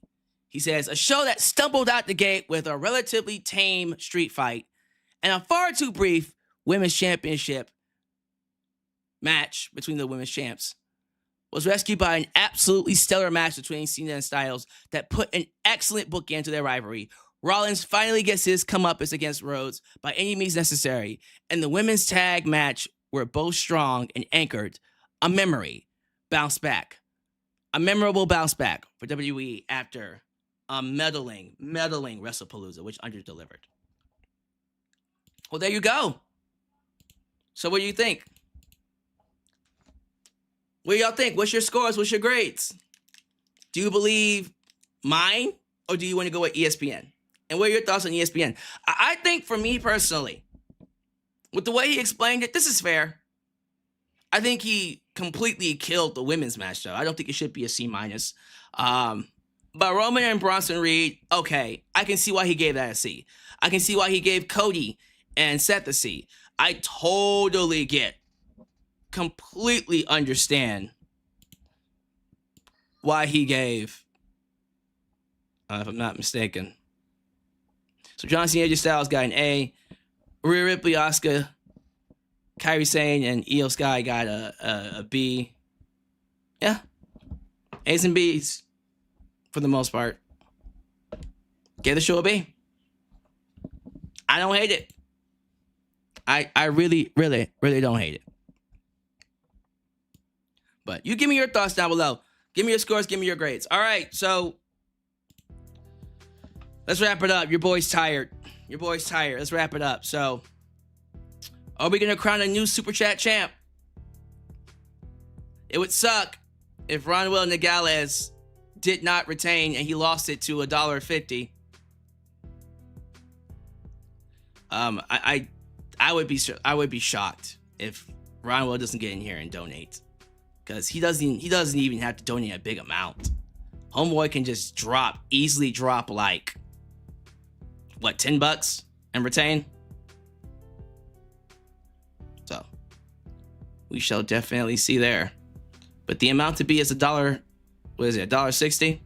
He says, a show that stumbled out the gate with a relatively tame street fight and a far too brief women's championship match between the women's champs was rescued by an absolutely stellar match between Cena and Styles that put an excellent bookend to their rivalry. Rollins finally gets his comeuppance against Rhodes by any means necessary, and the women's tag match were both strong and anchored. A memorable bounce back for WWE after a meddling WrestlePalooza, which underdelivered. Well, there you go. So what do you think? What do y'all think? What's your scores? What's your grades? Do you believe mine, or do you want to go with ESPN? And what are your thoughts on ESPN? I think for me personally, with the way he explained it, this is fair. I think he completely killed the women's match, though. I don't think it should be a C-. But Roman and Bronson Reed, okay, I can see why he gave that a C. I can see why he gave Cody and Seth a C. I totally completely understand why he gave, if I'm not mistaken. So John Cena, AJ Styles got an A. Rhea Ripley, Asuka, Kairi Sane, and Io Sky got a B. Yeah. A's and B's for the most part. Gave the show a B. I don't hate it. I really, really, really don't hate it. But you give me your thoughts down below. Give me your scores. Give me your grades. All right, so let's wrap it up. Your boy's tired. Let's wrap it up. So, are we going to crown a new Super Chat champ? It would suck if Ronwell Nogales did not retain and he lost it to $1.50. I would be shocked if Ron Will doesn't get in here and donate, because he doesn't even have to donate a big amount. Homeboy can just easily drop like what, $10 and retain. So we shall definitely see there. But the amount to be is $1. What is it? $1.60?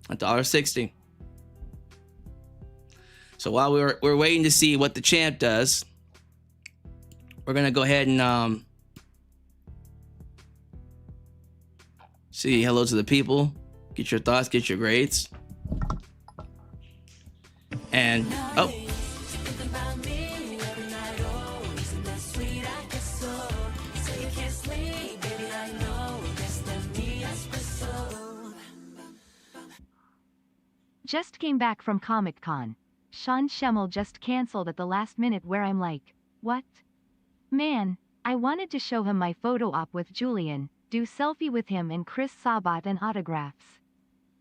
$1.60. So while we're waiting to see what the champ does, we're gonna go ahead and say hello to the people, get your thoughts, get your grades, and Just came back from Comic-Con. Sean Schemmel just canceled at the last minute, where I'm like, what? Man, I wanted to show him my photo op with Julian, do selfie with him and Chris Sabat and autographs.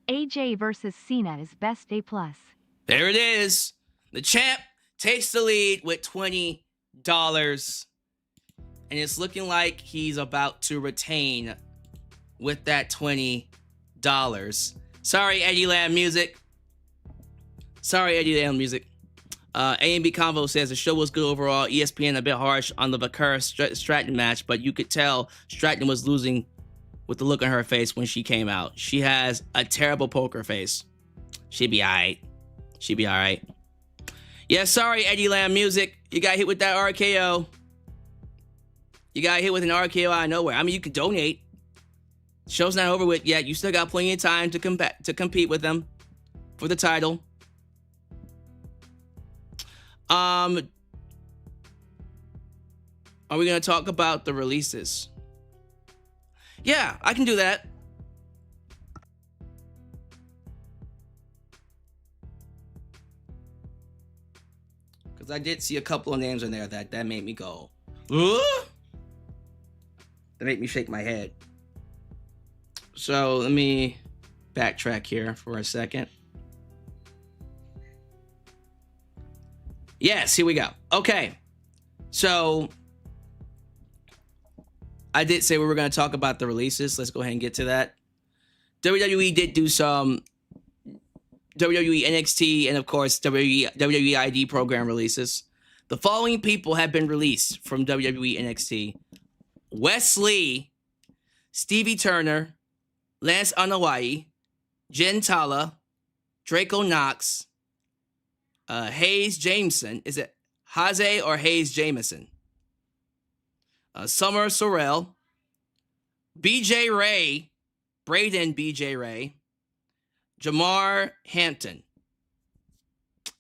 AJ versus Cena is best A+. There it is. The champ takes the lead with $20. And it's looking like he's about to retain with that $20. Sorry, Eddie Lamb Music. A&B Convo says the show was good overall. ESPN a bit harsh on the Vaquer Stratton match, but you could tell Stratton was losing with the look on her face when she came out. She has a terrible poker face. She'd be alright. Yeah, sorry, Eddie Lamb Music. You got hit with that RKO. You got hit with an RKO out of nowhere. I mean, you could donate. Show's not over with yet. You still got plenty of time to compete with them for the title. Are we going to talk about the releases? Yeah, I can do that. Because I did see a couple of names in there that made me go, that made me shake my head. So let me backtrack here for a second. Yes, here we go. Okay. So I did say we were going to talk about the releases. Let's go ahead and get to that. WWE did do some WWE NXT and, of course, WWE ID program releases. The following people have been released from WWE NXT: Wes Lee, Stevie Turner, Lance Anoa'i, Jen Tala, Draco Knox, Hayes Jameson. Is it Haze or Hayes Jameson? Summer Sorrell, BJ Ray, Braden BJ Ray, Jamar Hampton.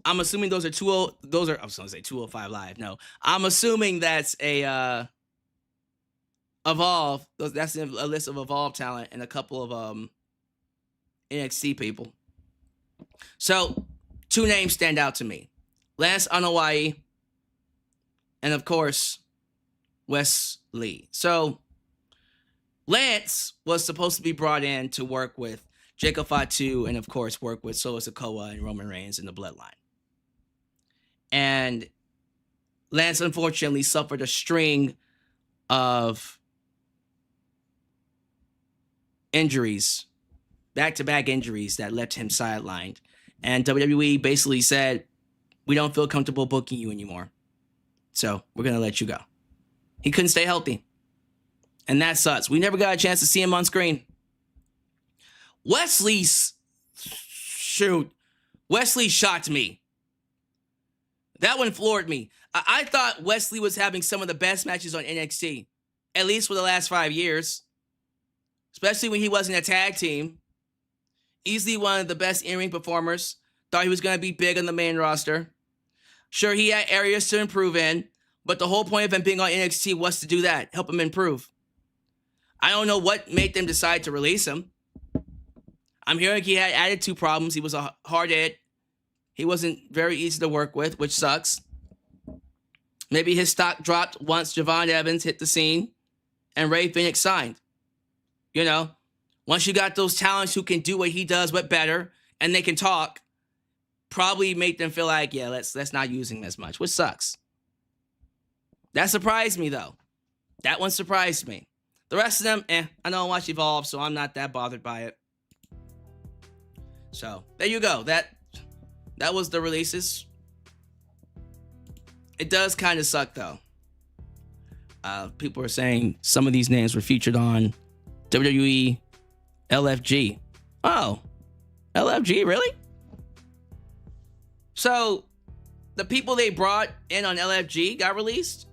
I'm assuming those are I was going to say 205 Live. No, I'm assuming that's a Evolve. That's a list of Evolve talent and a couple of NXT people. So 2 names stand out to me: Lance Anoa'i and, of course, Wes Lee. So Lance was supposed to be brought in to work with Jacob Fatu and, of course, work with Solo Sikoa and Roman Reigns in the Bloodline. And Lance, unfortunately, suffered a string of injuries, back-to-back injuries that left him sidelined. And WWE basically said, we don't feel comfortable booking you anymore, so we're going to let you go. He couldn't stay healthy. And that sucks. We never got a chance to see him on screen. Wesley shocked me. That one floored me. I thought Wesley was having some of the best matches on NXT, at least for the last 5 years, especially when he wasn't a tag team. Easily one of the best in-ring performers. Thought he was going to be big on the main roster. Sure, he had areas to improve in, but the whole point of him being on NXT was to do that, help him improve. I don't know what made them decide to release him. I'm hearing he had attitude problems. He was a hard-head. He wasn't very easy to work with, which sucks. Maybe his stock dropped once Javon Evans hit the scene and Ray Phoenix signed. You know, Once you got those talents who can do what he does, but better, and they can talk, probably make them feel like, yeah, let's not use him as much, which sucks. That surprised me, though. That one surprised me. The rest of them, I don't watch Evolve, so I'm not that bothered by it. So, there you go. That was the releases. It does kind of suck, though. People are saying some of these names were featured on WWE LFG. Oh, LFG, really? So, the people they brought in on LFG got released?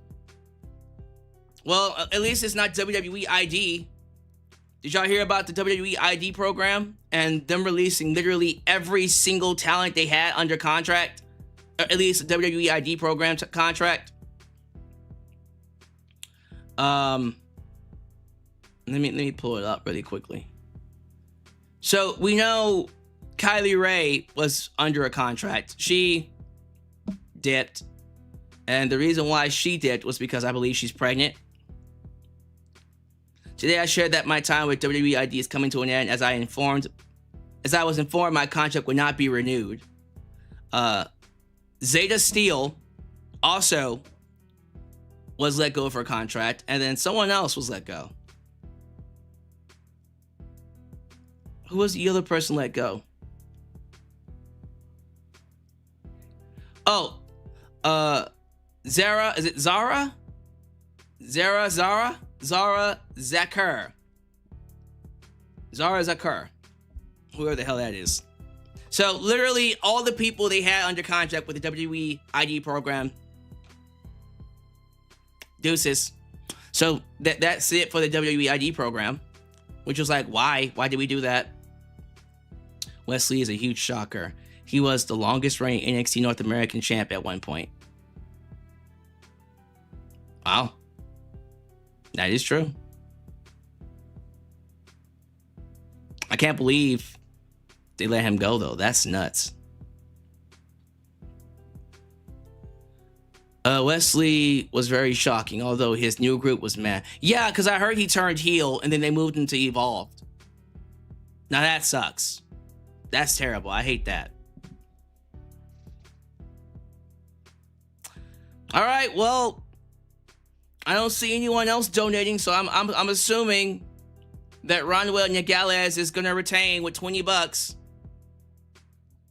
Well, at least it's not WWE ID. Did y'all hear about the WWE ID program and them releasing literally every single talent they had under contract? Or at least the WWE ID program contract. Let me pull it up really quickly. So we know Kylie Ray was under a contract. She dipped, and the reason why she dipped was because I believe she's pregnant. Today I shared that my time with WWE ID is coming to an end as I was informed my contract would not be renewed. Zeta Steel also was let go of her contract, and then someone else was let go. Who was the other person let go? Oh, Zara, is it Zara? Zara Vaquer. Zara Vaquer. Whoever the hell that is. So literally all the people they had under contract with the WWE ID program. Deuces. So that's it for the WWE ID program. Which was like, why? Why did we do that? Wesley is a huge shocker. He was the longest reigning NXT North American champ at one point. Wow. That is true. I can't believe they let him go, though. That's nuts. Wesley was very shocking, although his new group was mad. Yeah, because I heard he turned heel and then they moved him to Evolved. Now that sucks. That's terrible. I hate that. All right, well, I don't see anyone else donating, so I'm assuming that Ronwell Nagales is gonna retain with $20.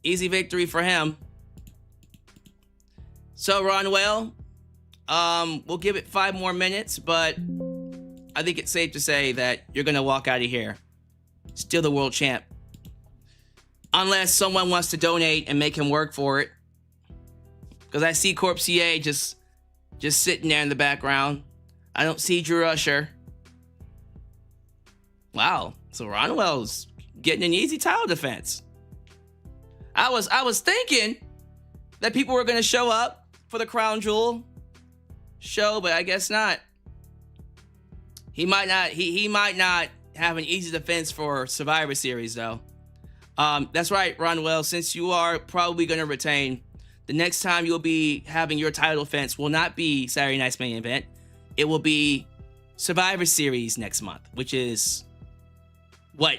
Easy victory for him. So Ronwell, we'll give it 5 more minutes, but I think it's safe to say that you're gonna walk out of here still the world champ, unless someone wants to donate and make him work for it. Because I see Corp CA just sitting there in the background. I don't see Drew Usher. Wow. So Ronwell's getting an easy title defense. I was thinking that people were going to show up for the Crown Jewel show, but I guess not. He might not. He might not have an easy defense for Survivor Series, though. That's right, Ronwell. Since you are probably going to retain, the next time you'll be having your title defense will not be Saturday Night's Main Event. It will be Survivor Series next month, which is, what,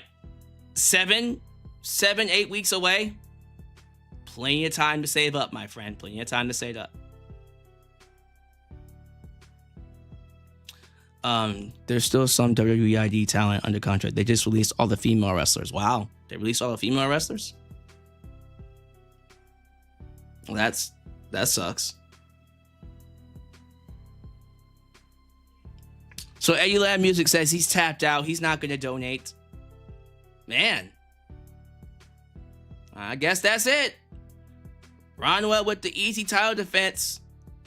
7, 8 weeks away? Plenty of time to save up, my friend. Plenty of time to save up. There's still some WWE ID talent under contract. They just released all the female wrestlers. Wow. They released all the female wrestlers? Well, that sucks. So Eddie Lab Music says he's tapped out. He's not going to donate. Man. I guess that's it. Ronwell with the easy title defense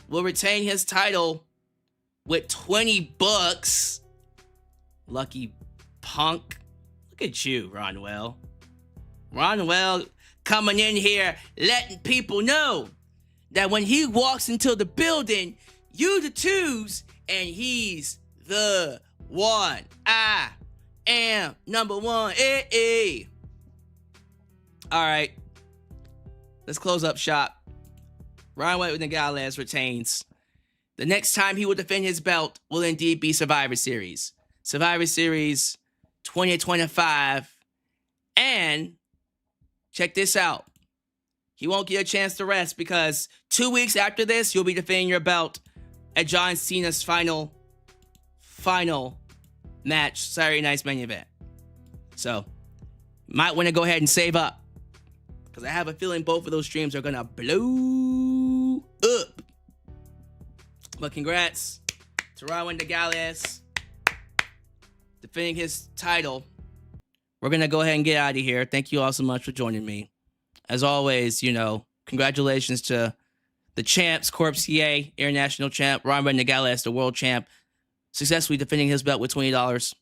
will retain his title with $20. Lucky punk. Look at you, Ronwell. Ronwell coming in here letting people know that when he walks into the building, you the twos and he's the one. I am number one. All right. Let's close up shop. Ryan White with Nagales retains. The next time he will defend his belt will indeed be Survivor Series. Survivor Series 2025. And check this out. He won't get a chance to rest because 2 weeks after this, you'll be defending your belt at John Cena's final match, Saturday night's main event. So, might want to go ahead and save up because I have a feeling both of those streams are going to blow up. But congrats to Rowan DeGalles defending his title. We're going to go ahead and get out of here. Thank you all so much for joining me. As always, congratulations to the champs, Corpse CA, international champ, Rowan DeGalles, the world champ, successfully defending his belt with $20.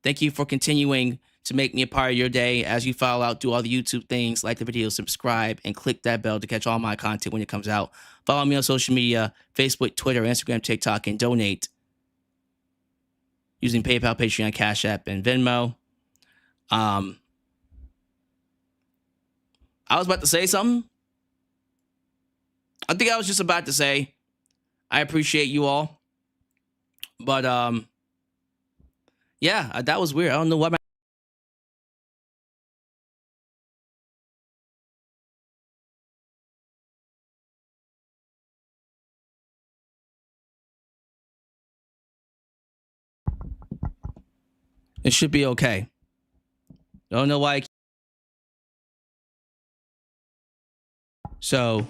Thank you for continuing to make me a part of your day as you follow out, do all the YouTube things, like the video, subscribe, and click that bell to catch all my content when it comes out. Follow me on social media, Facebook, Twitter, Instagram, TikTok, and donate using PayPal, Patreon, Cash App, and Venmo. I was about to say something. I think I was just about to say, I appreciate you all. But, yeah, that was weird. I don't know what it should be okay. Don't know why. So.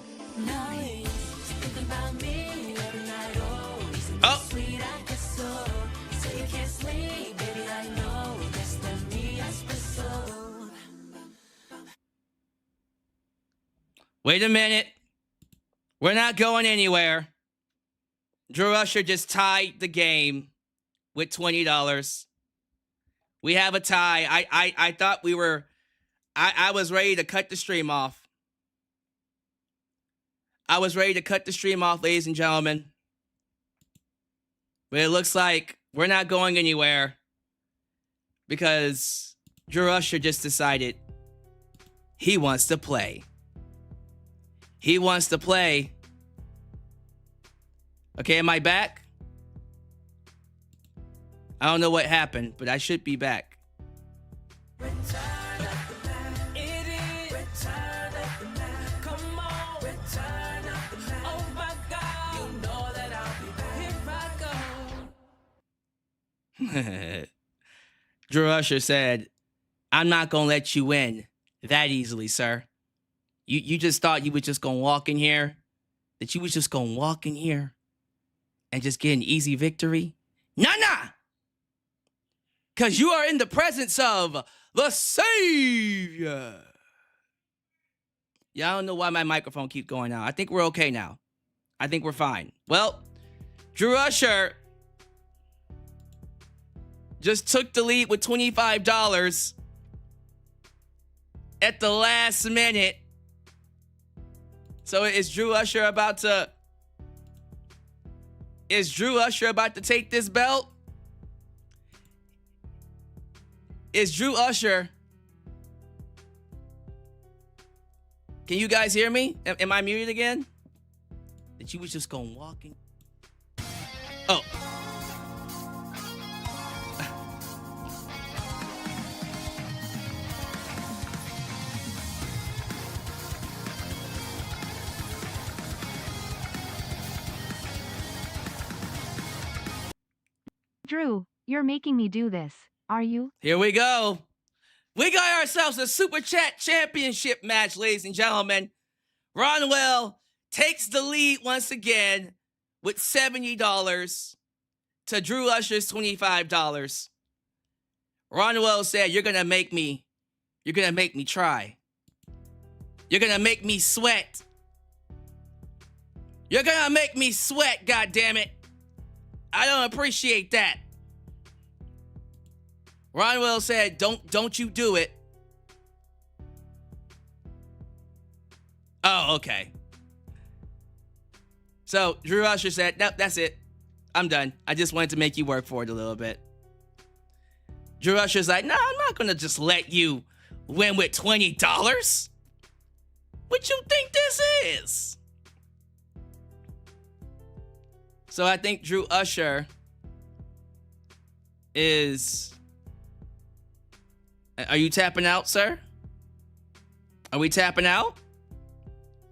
Oh. Wait a minute. We're not going anywhere. Drew Usher just tied the game with $20. We have a tie. I thought we were... I was ready to cut the stream off. I was ready to cut the stream off, ladies and gentlemen. But it looks like we're not going anywhere because Drew Usher just decided he wants to play. He wants to play. Okay, am I back? I don't know what happened, but I should be back. Drew Usher said, I'm not going to let you win that easily, sir. You just thought you were just going to walk in here? That you was just going to walk in here and just get an easy victory? Nah. Because you are in the presence of the Savior. Yeah, I don't know why my microphone keeps going out. I think we're okay now. I think we're fine. Well, Drew Usher just took the lead with $25 at the last minute. So is Drew Usher about to take this belt? Is Drew Usher... Can you guys hear me? Am I muted again? That you was just going walking. Oh. Drew, you're making me do this, are you? Here we go. We got ourselves a Super Chat Championship match, ladies and gentlemen. Ronwell takes the lead once again with $70 to Drew Usher's $25. Ronwell said, you're going to make me try. You're going to make me sweat. You're going to make me sweat, goddammit. I don't appreciate that. Ronwell said, don't you do it. Oh, okay. So Drew Usher said, nope, that's it. I'm done. I just wanted to make you work for it a little bit. Drew Usher's like, no, I'm not going to just let you win with $20. What you think this is? So I think Drew Usher is Are you tapping out, sir? Are we tapping out?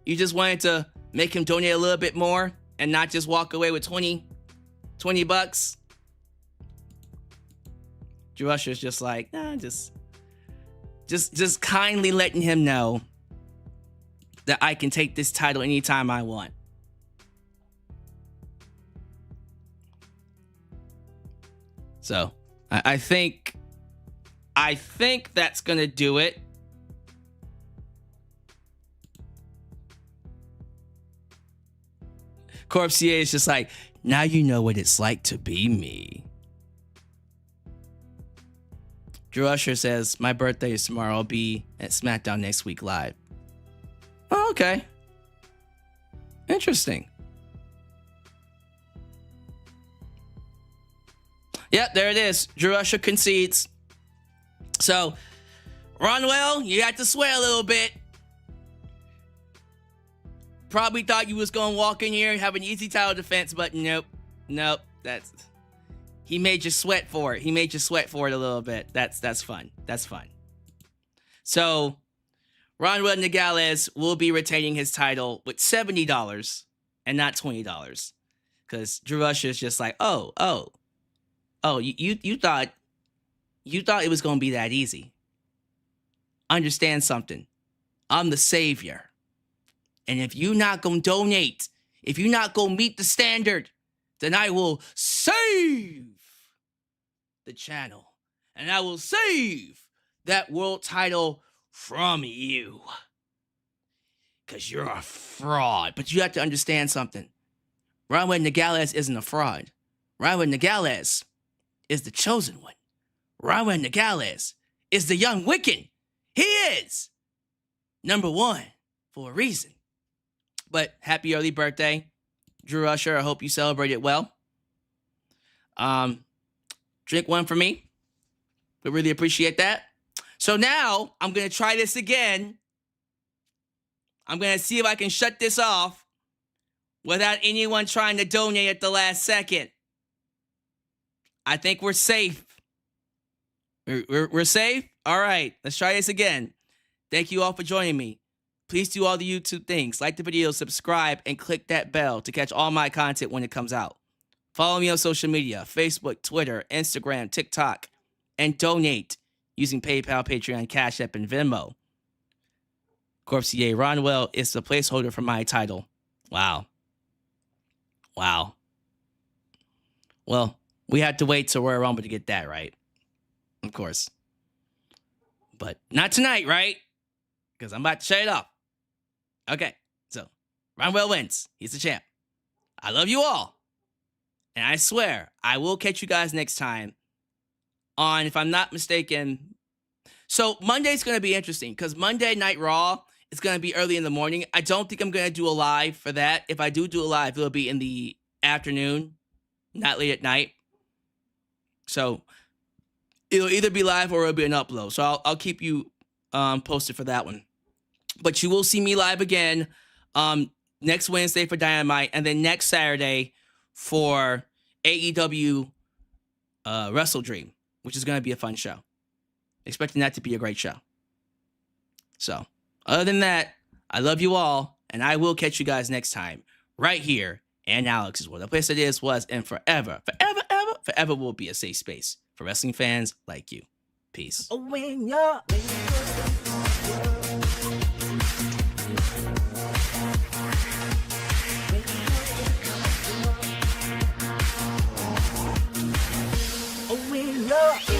You just wanted to make him donate a little bit more and not just walk away with 20 bucks? Drew Usher's just like, nah, just kindly letting him know that I can take this title anytime I want. So, I think that's gonna do it. Corpsier is just like, now you know what it's like to be me. Drew Usher says, my birthday is tomorrow. I'll be at SmackDown next week live. Oh, okay. Interesting. Yep, there it is. Drew Usher concedes. So, Ronwell, you had to swear a little bit. Probably thought you was going to walk in here and have an easy title defense, but nope. He made you sweat for it. He made you sweat for it a little bit. That's fun. That's fun. So, Ronwell Nogales will be retaining his title with $70 and not $20. Because Drew Usher is just like, oh, you thought it was going to be that easy. Understand something. I'm the savior. And if you're not going to donate, if you're not going to meet the standard, then I will save the channel. And I will save that world title from you. Because you're a fraud. But you have to understand something. Ronwell Nogales isn't a fraud. Ronwell Nogales is the chosen one. Ronwell Nogales is the young Wiccan. He is number one for a reason. But happy early birthday, Drew Usher. I hope you celebrate it well. Drink one for me. We really appreciate that. So now I'm going to try this again. I'm going to see if I can shut this off without anyone trying to donate at the last second. I think we're safe. We're safe? All right, let's try this again. Thank you all for joining me. Please do all the YouTube things. Like the video, subscribe, and click that bell to catch all my content when it comes out. Follow me on social media, Facebook, Twitter, Instagram, TikTok, and donate using PayPal, Patreon, Cash App, and Venmo. Corpsier Ronwell is the placeholder for my title. Wow. Well, we had to wait till Royal Rumble to get that right. Of course. But not tonight, right? Because I'm about to shut it off. Okay, so Ronwell wins. He's the champ. I love you all. And I swear, I will catch you guys next time on, if I'm not mistaken. So Monday's going to be interesting because Monday Night Raw is going to be early in the morning. I don't think I'm going to do a live for that. If I do a live, it'll be in the afternoon, not late at night. So it'll either be live or it'll be an upload. So I'll keep you posted for that one. But you will see me live again next Wednesday for Dynamite and then next Saturday for AEW Wrestle Dream, which is going to be a fun show. Expecting that to be a great show. So, other than that, I love you all, and I will catch you guys next time right here in Alyx's World. The place that is, was, and forever will be a safe space for wrestling fans like you. Peace. When you're when you're